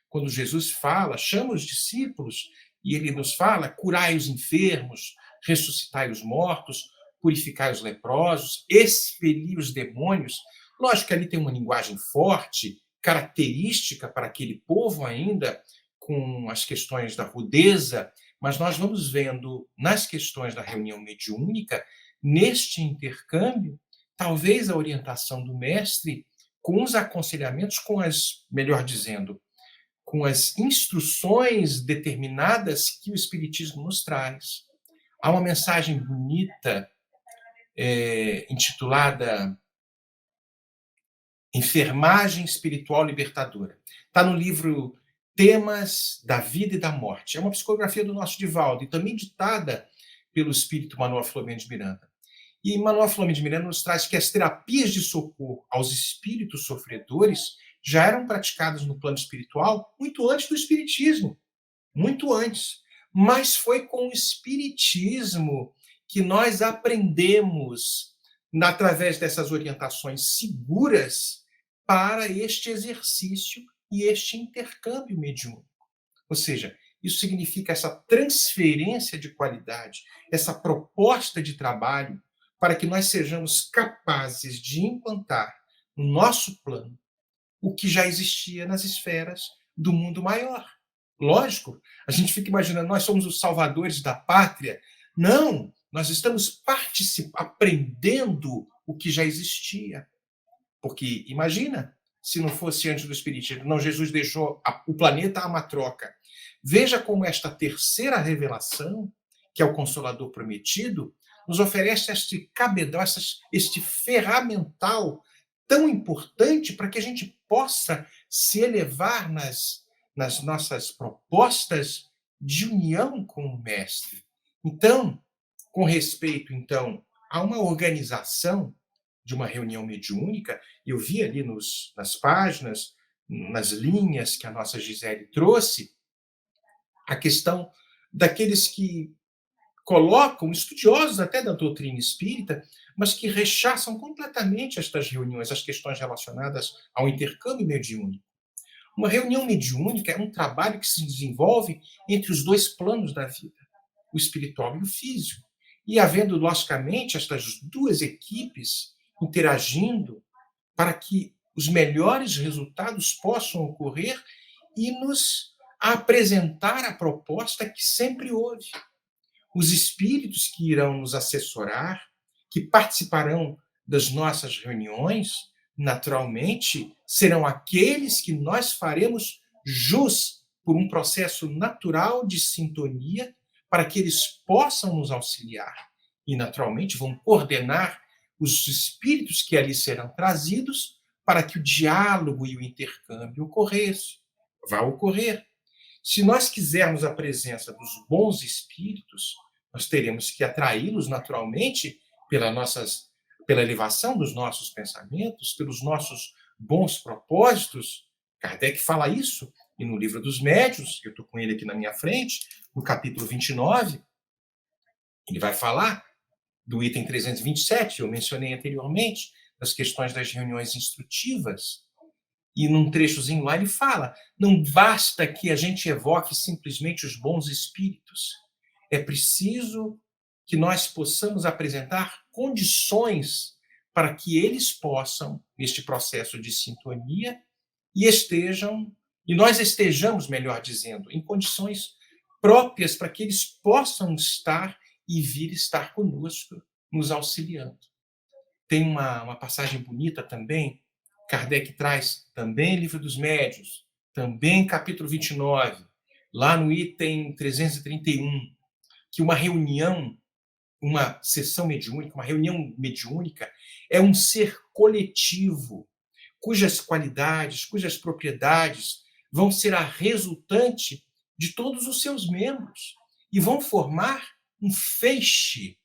quando Jesus chama os discípulos, e ele nos fala, curai os enfermos, ressuscitai os mortos, purificai os leprosos, expeli os demônios. Lógico que ali tem uma linguagem forte, característica para aquele povo ainda, com as questões da rudeza, mas nós vamos vendo nas questões da reunião mediúnica, neste intercâmbio, talvez a orientação do mestre com os aconselhamentos, melhor dizendo, com as instruções determinadas que o Espiritismo nos traz. Há uma mensagem bonita, intitulada Enfermagem Espiritual Libertadora. Está no livro Temas da Vida e da Morte. É uma psicografia do nosso Divaldo e também ditada pelo espírito Manuel Filomeno de Miranda. E Manuel Filomeno de Miranda nos traz que as terapias de socorro aos espíritos sofredores já eram praticadas no plano espiritual muito antes do espiritismo, muito antes. Mas foi com o espiritismo que nós aprendemos, através dessas orientações seguras, para este exercício e este intercâmbio mediúnico. Ou seja, isso significa essa transferência de qualidade, essa proposta de trabalho, para que nós sejamos capazes de implantar no nosso plano o que já existia nas esferas do mundo maior. Lógico, a gente fica imaginando, nós somos os salvadores da pátria. Não, nós estamos aprendendo o que já existia. Porque, imagina, se não fosse antes do Espiritismo, não, Jesus deixou o planeta a uma troca. Veja como esta terceira revelação, que é o Consolador Prometido, nos oferece este cabedal, este ferramental tão importante para que a gente possa se elevar nas nossas propostas de união com o Mestre. Então, com respeito, a uma organização de uma reunião mediúnica, eu vi ali nas páginas, nas linhas que a nossa Gisele trouxe, a questão daqueles que colocam, estudiosos até da doutrina espírita, mas que rechaçam completamente estas reuniões, as questões relacionadas ao intercâmbio mediúnico. Uma reunião mediúnica é um trabalho que se desenvolve entre os dois planos da vida, o espiritual e o físico. E havendo, logicamente, estas duas equipes interagindo para que os melhores resultados possam ocorrer e nos apresentar a proposta que sempre houve. Os espíritos que irão nos assessorar, que participarão das nossas reuniões, naturalmente, serão aqueles que nós faremos jus por um processo natural de sintonia para que eles possam nos auxiliar. E, naturalmente, vão coordenar os espíritos que ali serão trazidos para que o diálogo e o intercâmbio vá ocorrer. Se nós quisermos a presença dos bons espíritos, nós teremos que atraí-los naturalmente pela elevação dos nossos pensamentos, pelos nossos bons propósitos. Kardec fala isso, e no Livro dos Médiuns, eu estou com ele aqui na minha frente, no capítulo 29, ele vai falar do item 327, eu mencionei anteriormente, das questões das reuniões instrutivas. E num trechozinho lá ele fala, não basta que a gente evoque simplesmente os bons espíritos. É preciso que nós possamos apresentar condições para que eles possam, neste processo de sintonia, e nós estejamos, melhor dizendo, em condições próprias para que eles possam estar e vir estar conosco, nos auxiliando. Tem uma passagem bonita também, Kardec traz também Livro dos Médiuns, também capítulo 29, lá no item 331, que uma reunião, uma sessão mediúnica, uma reunião mediúnica é um ser coletivo, cujas qualidades, cujas propriedades vão ser a resultante de todos os seus membros e vão formar um feixe.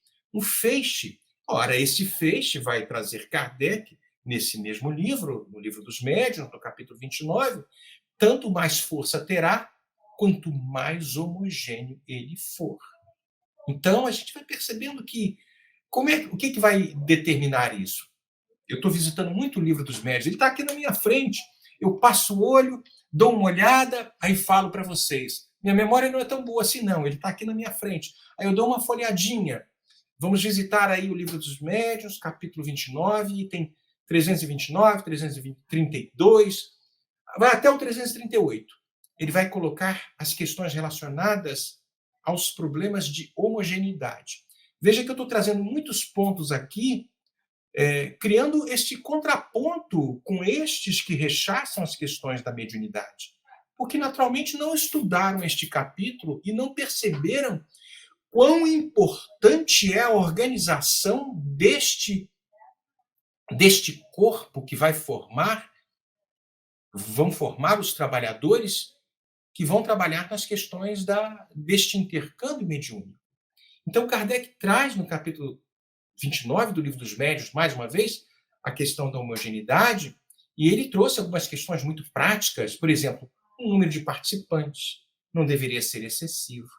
Ora, esse feixe vai trazer Kardec, nesse mesmo livro, no Livro dos Médiuns, no capítulo 29, tanto mais força terá, quanto mais homogêneo ele for. Então, a gente vai percebendo que o que vai determinar isso? Eu estou visitando muito o Livro dos Médiuns, ele está aqui na minha frente, eu passo o olho, dou uma olhada, aí falo para vocês. Minha memória não é tão boa assim, não, ele está aqui na minha frente. Aí eu dou uma folhadinha. Vamos visitar aí o Livro dos Médiuns, capítulo 29, item 329, 332, vai até o 338. ele vai colocar as questões relacionadas aos problemas de homogeneidade. Veja que eu estou trazendo muitos pontos aqui, criando este contraponto com estes que rechaçam as questões da mediunidade, porque naturalmente não estudaram este capítulo e não perceberam quão importante é a organização deste corpo que vão formar os trabalhadores que vão trabalhar nas questões deste intercâmbio mediúnico. Então, Kardec traz no capítulo 29 do Livro dos Médiuns, mais uma vez, a questão da homogeneidade, e ele trouxe algumas questões muito práticas, por exemplo, o número de participantes não deveria ser excessivo,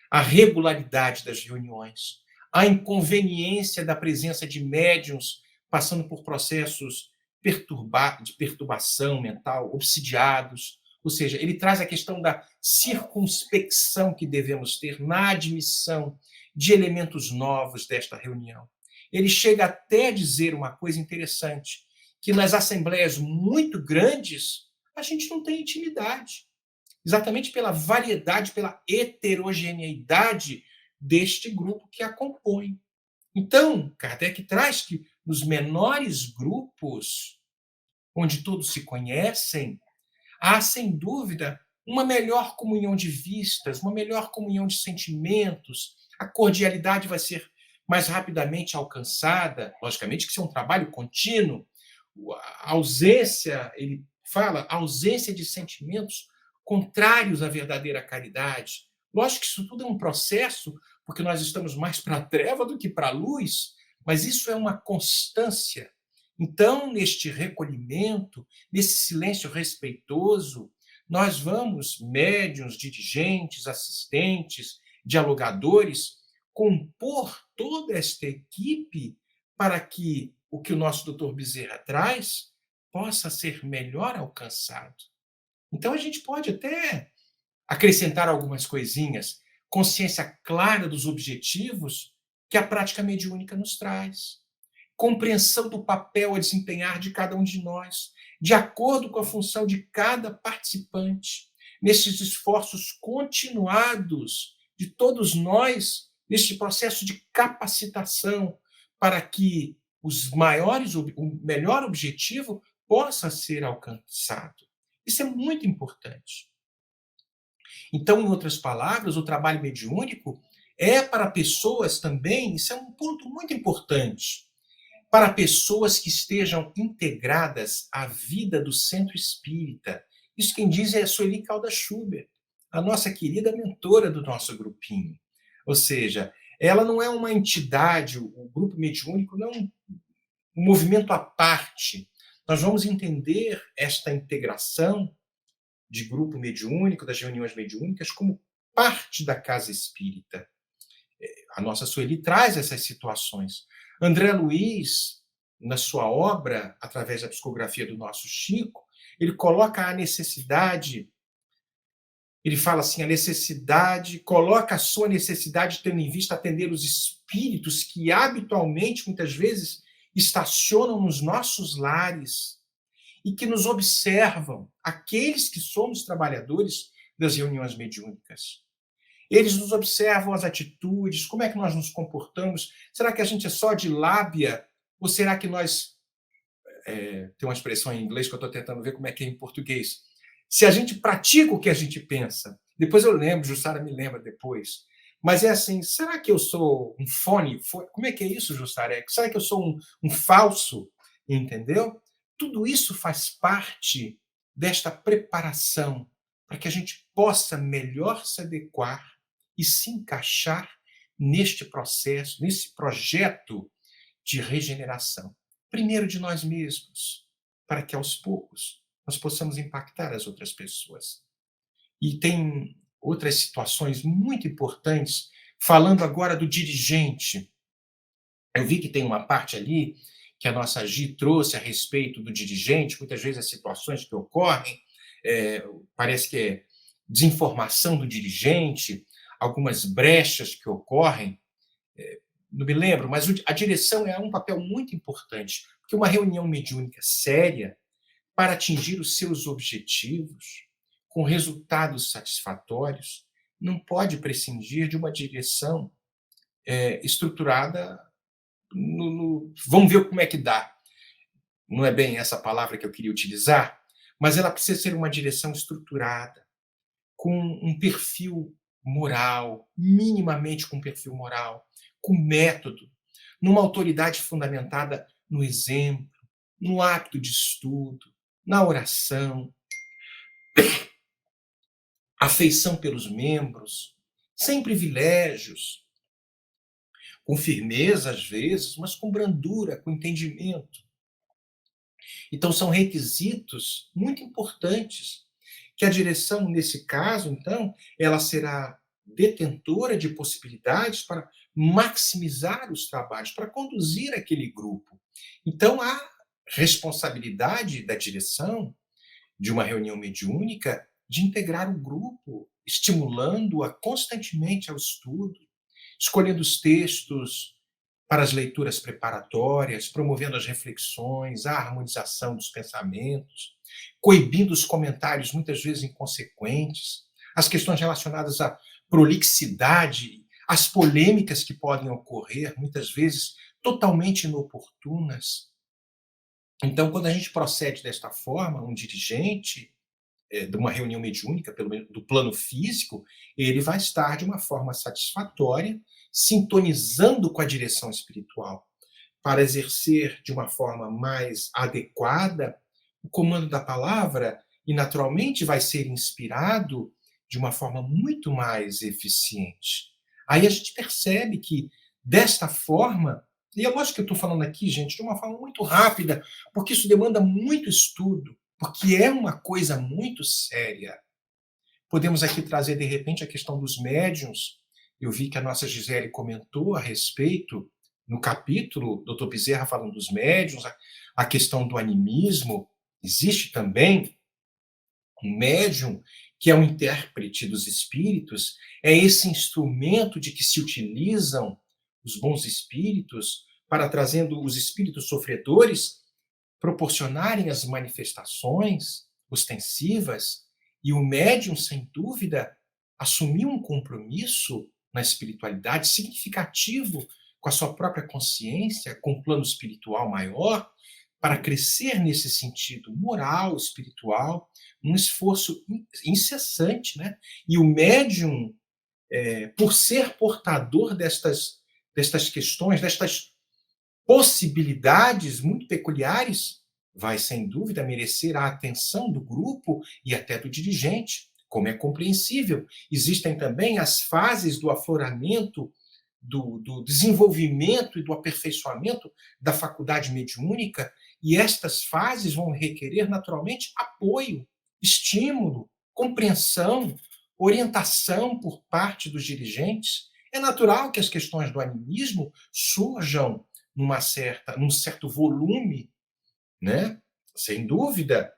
a regularidade das reuniões, a inconveniência da presença de médiuns passando por processos de perturbação mental, obsidiados, ou seja, ele traz a questão da circunspecção que devemos ter na admissão de elementos novos desta reunião. Ele chega até a dizer uma coisa interessante, que nas assembleias muito grandes, a gente não tem intimidade, exatamente pela variedade, pela heterogeneidade deste grupo que a compõe. Então, Kardec traz que nos menores grupos, onde todos se conhecem, há, sem dúvida, uma melhor comunhão de vistas, uma melhor comunhão de sentimentos, a cordialidade vai ser mais rapidamente alcançada, logicamente que isso é um trabalho contínuo, a ausência, ele fala, a ausência de sentimentos contrários à verdadeira caridade. Lógico que isso tudo é um processo, porque nós estamos mais para a treva do que para a luz, mas isso é uma constância. Então, neste recolhimento, nesse silêncio respeitoso, nós vamos, médiuns, dirigentes, assistentes, dialogadores, compor toda esta equipe para que o que o nosso doutor Bezerra traz possa ser melhor alcançado. Então, a gente pode até acrescentar algumas coisinhas, consciência clara dos objetivos que a prática mediúnica nos traz, compreensão do papel a desempenhar de cada um de nós, de acordo com a função de cada participante, nesses esforços continuados de todos nós, neste processo de capacitação, para que o melhor objetivo possa ser alcançado. Isso é muito importante. Então, em outras palavras, o trabalho mediúnico é para pessoas também, isso é um ponto muito importante, para pessoas que estejam integradas à vida do centro espírita. Isso quem diz é a Sueli Caldas Schubert, a nossa querida mentora do nosso grupinho. Ou seja, ela não é uma entidade, o grupo mediúnico não é um movimento à parte. Nós vamos entender esta integração de grupo mediúnico, das reuniões mediúnicas, como parte da casa espírita. A nossa Sueli traz essas situações. André Luiz, na sua obra, através da psicografia do nosso Chico, ele coloca a necessidade, ele fala assim, a necessidade, coloca a sua necessidade tendo em vista atender os espíritos que habitualmente, muitas vezes, estacionam nos nossos lares e que nos observam, aqueles que somos trabalhadores das reuniões mediúnicas. Eles nos observam as atitudes, como é que nós nos comportamos, será que a gente é só de lábia, ou será que nós... tem uma expressão em inglês que eu estou tentando ver como é que é em português. Se a gente pratica o que a gente pensa, depois eu lembro, Jussara me lembra depois, mas é assim, será que eu sou um fone? Como é que é isso, Jussara? Será que eu sou um falso? Entendeu? Tudo isso faz parte desta preparação para que a gente possa melhor se adequar e se encaixar neste processo, nesse projeto de regeneração. Primeiro de nós mesmos, para que aos poucos nós possamos impactar as outras pessoas. E tem outras situações muito importantes, falando agora do dirigente. Eu vi que tem uma parte ali que a nossa Gi trouxe a respeito do dirigente, muitas vezes as situações que ocorrem, parece que é desinformação do dirigente, algumas brechas que ocorrem, não me lembro, mas a direção é um papel muito importante, porque uma reunião mediúnica séria, para atingir os seus objetivos, com resultados satisfatórios, não pode prescindir de uma direção estruturada vamos ver como é que dá. Não é bem essa palavra que eu queria utilizar, mas ela precisa ser uma direção estruturada, com um perfil moral, minimamente com perfil moral, com método, numa autoridade fundamentada no exemplo, no hábito de estudo, na oração, afeição pelos membros, sem privilégios, com firmeza às vezes, mas com brandura, com entendimento. Então são requisitos muito importantes que a direção, nesse caso, então, ela será detentora de possibilidades para maximizar os trabalhos, para conduzir aquele grupo. Então, a responsabilidade da direção de uma reunião mediúnica de integrar o grupo, estimulando-a constantemente ao estudo, escolhendo os textos para as leituras preparatórias, promovendo as reflexões, a harmonização dos pensamentos, coibindo os comentários muitas vezes inconsequentes, as questões relacionadas à prolixidade, as polêmicas que podem ocorrer, muitas vezes totalmente inoportunas. Então, quando a gente procede desta forma, um dirigente de uma reunião mediúnica, pelo menos do plano físico, ele vai estar de uma forma satisfatória, sintonizando com a direção espiritual, para exercer de uma forma mais adequada o comando da palavra e, naturalmente, vai ser inspirado de uma forma muito mais eficiente. Aí a gente percebe que, desta forma, e é lógico que eu estou falando aqui, gente, de uma forma muito rápida, porque isso demanda muito estudo, porque é uma coisa muito séria. Podemos aqui trazer, de repente, a questão dos médiuns. Eu vi que a nossa Gisele comentou a respeito, no capítulo, Dr. Bezerra falando dos médiuns, a questão do animismo. Existe também um médium que é um intérprete dos espíritos, é esse instrumento de que se utilizam os bons espíritos para, trazendo os espíritos sofredores, proporcionarem as manifestações ostensivas, e o médium, sem dúvida, assumiu um compromisso na espiritualidade significativo com a sua própria consciência, com um plano espiritual maior, para crescer nesse sentido moral, espiritual, um esforço incessante, né? E o médium, por ser portador destas questões, destas possibilidades muito peculiares, vai, sem dúvida, merecer a atenção do grupo e até do dirigente, como é compreensível. Existem também as fases do afloramento, do desenvolvimento e do aperfeiçoamento da faculdade mediúnica, e estas fases vão requerer, naturalmente, apoio, estímulo, compreensão, orientação por parte dos dirigentes. É natural que as questões do animismo surjam num certo volume, né? Sem dúvida,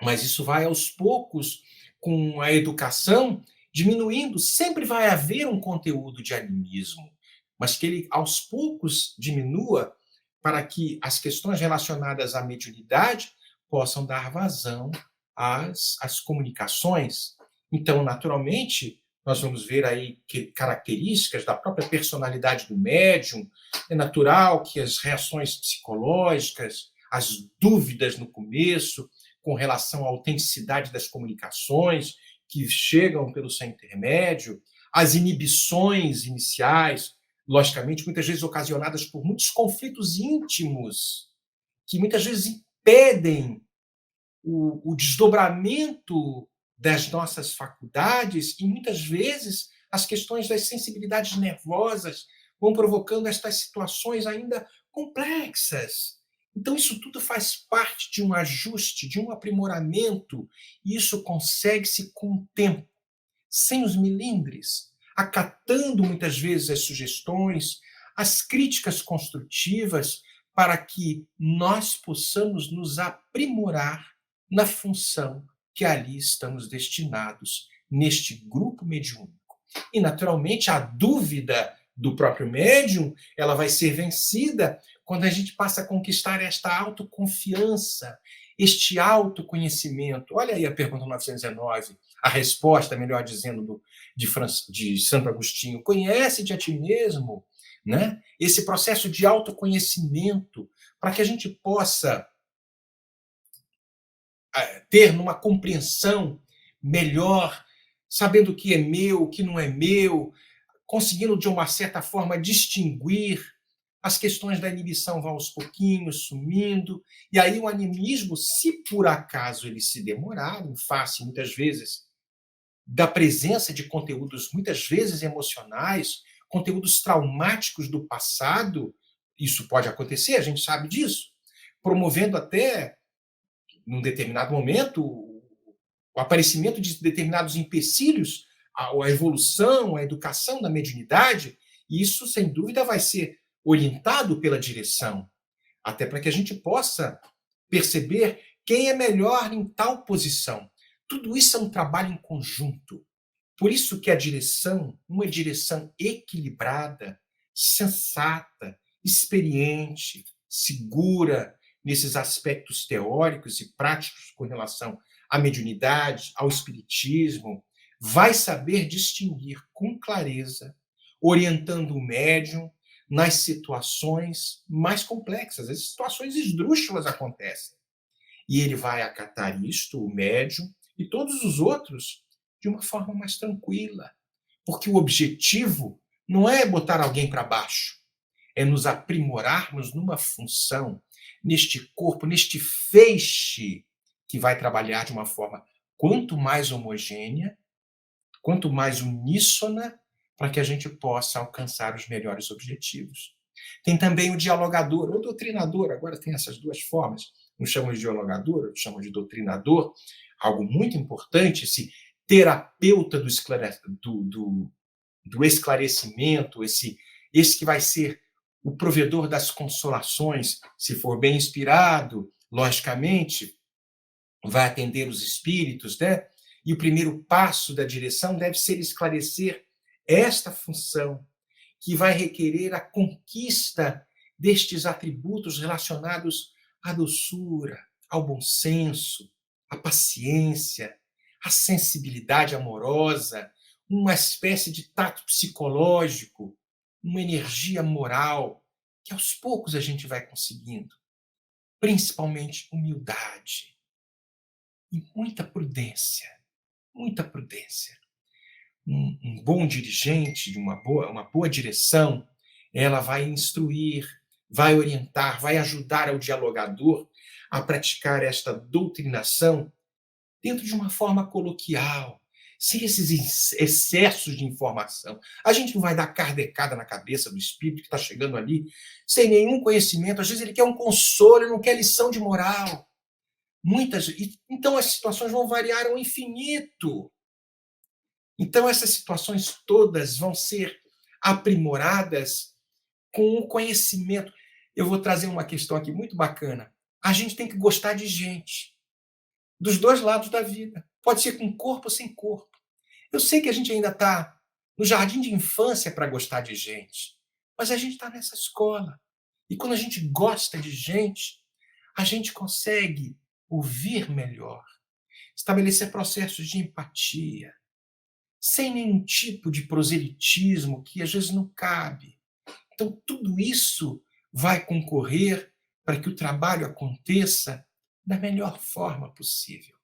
mas isso vai aos poucos, com a educação, diminuindo. Sempre vai haver um conteúdo de animismo, mas que ele aos poucos diminua para que as questões relacionadas à mediunidade possam dar vazão às comunicações. Então, naturalmente, nós vamos ver aí características da própria personalidade do médium. É natural que as reações psicológicas, as dúvidas no começo com relação à autenticidade das comunicações que chegam pelo seu intermédio, as inibições iniciais, logicamente, muitas vezes ocasionadas por muitos conflitos íntimos, que muitas vezes impedem o desdobramento das nossas faculdades, e muitas vezes as questões das sensibilidades nervosas vão provocando estas situações ainda complexas. Então, isso tudo faz parte de um ajuste, de um aprimoramento, e isso consegue-se com o tempo, sem os milindres, acatando muitas vezes as sugestões, as críticas construtivas, para que nós possamos nos aprimorar na função que ali estamos destinados, neste grupo mediúnico. E, naturalmente, a dúvida do próprio médium, ela vai ser vencida quando a gente passa a conquistar esta autoconfiança, este autoconhecimento. Olha aí a pergunta 919, a resposta, melhor dizendo, de Santo Agostinho. Conhece-te a ti mesmo, né? Esse processo de autoconhecimento, para que a gente possa ter uma compreensão melhor, sabendo o que é meu, o que não é meu, conseguindo, de uma certa forma, distinguir. As questões da inibição vão aos pouquinhos sumindo, e aí o animismo, se por acaso ele se demorar, em face, muitas vezes, da presença de conteúdos, muitas vezes emocionais, conteúdos traumáticos do passado, isso pode acontecer, a gente sabe disso, promovendo até, num determinado momento, o aparecimento de determinados empecilhos à evolução, à educação da mediunidade, e isso, sem dúvida, vai ser orientado pela direção, até para que a gente possa perceber quem é melhor em tal posição. Tudo isso é um trabalho em conjunto. Por isso que a direção, uma direção equilibrada, sensata, experiente, segura nesses aspectos teóricos e práticos com relação à mediunidade, ao espiritismo, vai saber distinguir com clareza, orientando o médium nas situações mais complexas. As situações esdrúxulas acontecem. E ele vai acatar isto, o médium, e todos os outros, de uma forma mais tranquila. Porque o objetivo não é botar alguém para baixo, é nos aprimorarmos numa função, neste corpo, neste feixe que vai trabalhar de uma forma quanto mais homogênea, quanto mais uníssona, para que a gente possa alcançar os melhores objetivos. Tem também o dialogador, ou doutrinador, agora tem essas duas formas. Uns chamam de dialogador, outros chamam de doutrinador. Algo muito importante, esse terapeuta do esclarecimento, esse que vai ser o provedor das consolações, se for bem inspirado, logicamente, vai atender os espíritos, né? E o primeiro passo da direção deve ser esclarecer esta função, que vai requerer a conquista destes atributos relacionados à doçura, ao bom senso, à paciência, à sensibilidade amorosa, uma espécie de tato psicológico, uma energia moral, que aos poucos a gente vai conseguindo. Principalmente humildade e muita prudência, muita prudência. Um bom dirigente, uma boa direção, ela vai instruir, vai orientar, vai ajudar ao dialogador a praticar esta doutrinação dentro de uma forma coloquial, sem esses excessos de informação. A gente não vai dar kardecada na cabeça do espírito que está chegando ali sem nenhum conhecimento. Às vezes ele quer um consolo, ele não quer lição de moral. Então as situações vão variar ao infinito. Então, essas situações todas vão ser aprimoradas com o conhecimento. Eu vou trazer uma questão aqui muito bacana. A gente tem que gostar de gente, dos dois lados da vida. Pode ser com corpo ou sem corpo. Eu sei que a gente ainda está no jardim de infância para gostar de gente, mas a gente está nessa escola. E quando a gente gosta de gente, a gente consegue ouvir melhor, estabelecer processos de empatia, sem nenhum tipo de proselitismo que às vezes não cabe. Então, tudo isso vai concorrer para que o trabalho aconteça da melhor forma possível.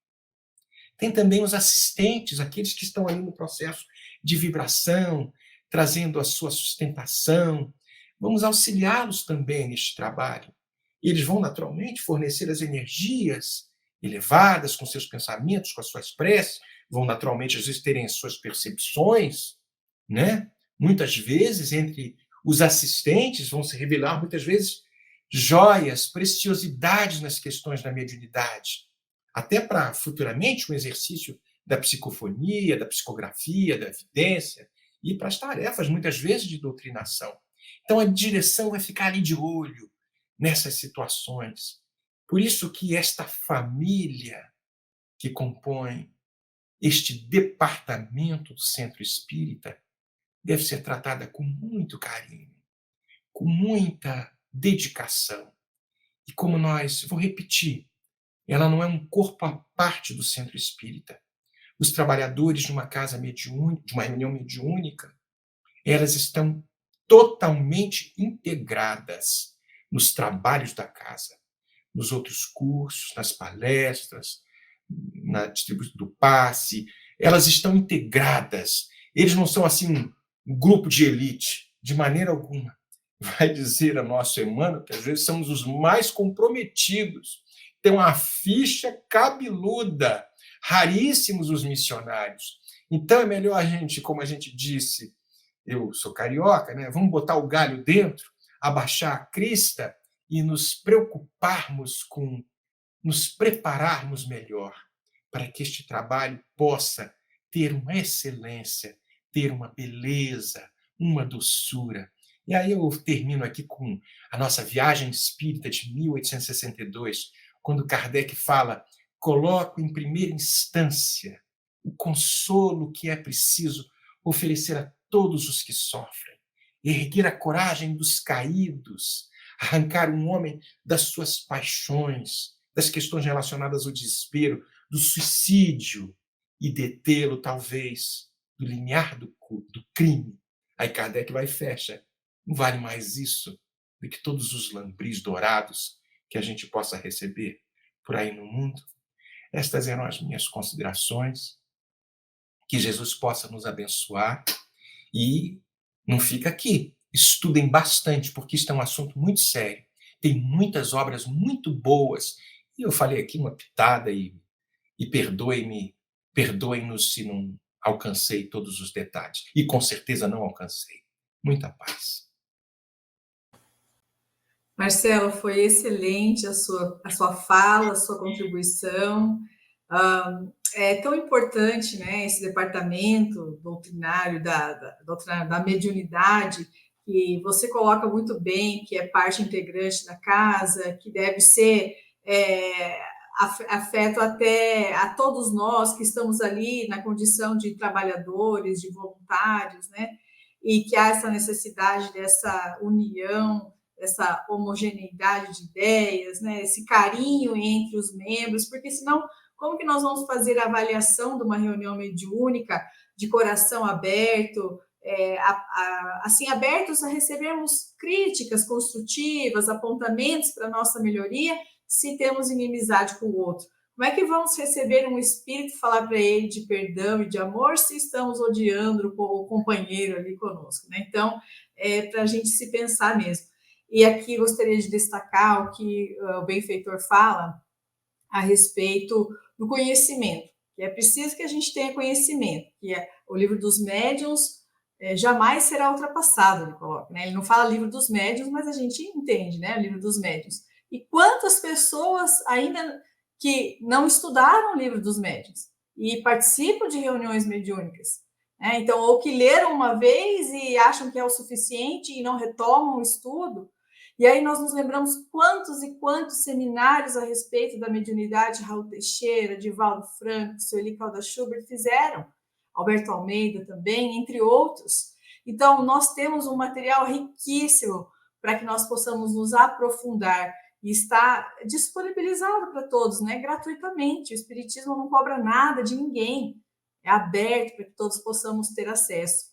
Tem também os assistentes, aqueles que estão ali no processo de vibração, trazendo a sua sustentação. Vamos auxiliá-los também neste trabalho. Eles vão naturalmente fornecer as energias elevadas com seus pensamentos, com as suas preces, vão naturalmente às vezes terem as suas percepções, né? Muitas vezes entre os assistentes vão se revelar muitas vezes joias, preciosidades nas questões da mediunidade, até para futuramente um exercício da psicofonia, da psicografia, da evidência e para as tarefas muitas vezes de doutrinação. Então a direção vai ficar ali de olho nessas situações. Por isso que esta família que compõe este departamento do Centro Espírita deve ser tratada com muito carinho, com muita dedicação. E como vou repetir, Ela não é um corpo à parte do centro espírita. Os trabalhadores de uma casa mediúnica, de uma reunião mediúnica, elas estão totalmente integradas nos trabalhos da casa, nos outros cursos, nas palestras, na distribuição do passe, elas estão integradas. Eles não são assim um grupo de elite, de maneira alguma. Vai dizer a nosso Emmanuel que às vezes somos os mais comprometidos. Tem uma ficha cabeluda, raríssimos os missionários. Então é melhor a gente, como a gente disse, eu sou carioca, né? Vamos botar o galho dentro, abaixar a crista e nos preocuparmos com, nos prepararmos melhor para que este trabalho possa ter uma excelência, ter uma beleza, uma doçura. E aí eu termino aqui com a nossa viagem espírita de 1862, quando Kardec fala: coloco em primeira instância o consolo que é preciso oferecer a todos os que sofrem, erguer a coragem dos caídos, arrancar um homem das suas paixões, das questões relacionadas ao desespero, do suicídio, e detê-lo, talvez, do limiar do crime. Aí Kardec vai e fecha. Não vale mais isso do que todos os lambris dourados que a gente possa receber por aí no mundo? Estas eram as minhas considerações. Que Jesus possa nos abençoar. E não fica aqui. Estudem bastante, porque isto é um assunto muito sério. Tem muitas obras muito boas. E eu falei aqui uma pitada e perdoem-nos se não alcancei todos os detalhes. E com certeza não alcancei. Muita paz. Marcelo, foi excelente a sua fala, a sua contribuição. É tão importante, né, esse departamento doutrinário da mediunidade, que você coloca muito bem, que é parte integrante da casa, que deve ser afeto até a todos nós que estamos ali na condição de trabalhadores, de voluntários, né, e que há essa necessidade dessa união, essa homogeneidade de ideias, né, esse carinho entre os membros, porque senão como que nós vamos fazer a avaliação de uma reunião mediúnica de coração aberto, assim, abertos a recebermos críticas construtivas, apontamentos para a nossa melhoria, se temos inimizade com o outro? Como é que vamos receber um espírito, falar para ele de perdão e de amor, se estamos odiando o companheiro ali conosco, né? Então, é para a gente se pensar mesmo. E aqui gostaria de destacar o que o benfeitor fala a respeito do conhecimento, que é preciso que a gente tenha conhecimento, que é o livro dos médiuns jamais será ultrapassado, ele coloca, né? Ele não fala livro dos médiuns, mas a gente entende, né? O livro dos médiuns. E quantas pessoas ainda que não estudaram o livro dos médiuns e participam de reuniões mediúnicas, né? Então, ou que leram uma vez e acham que é o suficiente e não retomam o estudo. E aí nós nos lembramos quantos e quantos seminários a respeito da mediunidade Raul Teixeira, Divaldo Franco, Sueli Caldas Schubert fizeram, Alberto Almeida também, entre outros. Então, nós temos um material riquíssimo para que nós possamos nos aprofundar e está disponibilizado para todos, né, gratuitamente. O Espiritismo não cobra nada de ninguém, é aberto para que todos possamos ter acesso.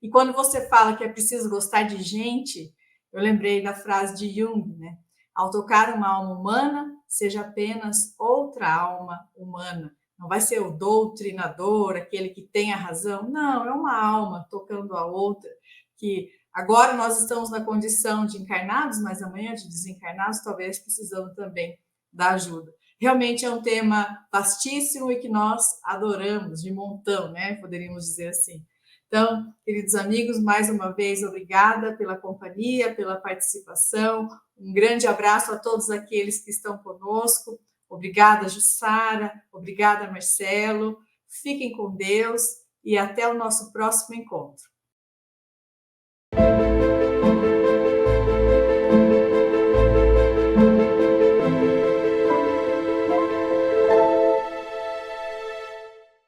E quando você fala que é preciso gostar de gente, eu lembrei da frase de Jung, né? Ao tocar uma alma humana, seja apenas outra alma humana. Não vai ser o doutrinador, aquele que tem a razão. Não, é uma alma tocando a outra, que agora nós estamos na condição de encarnados, mas amanhã de desencarnados, talvez precisamos também da ajuda. Realmente é um tema vastíssimo e que nós adoramos de montão, né? Poderíamos dizer assim. Então, queridos amigos, mais uma vez, obrigada pela companhia, pela participação. Um grande abraço a todos aqueles que estão conosco. Obrigada, Jussara. Obrigada, Marcelo. Fiquem com Deus e até o nosso próximo encontro.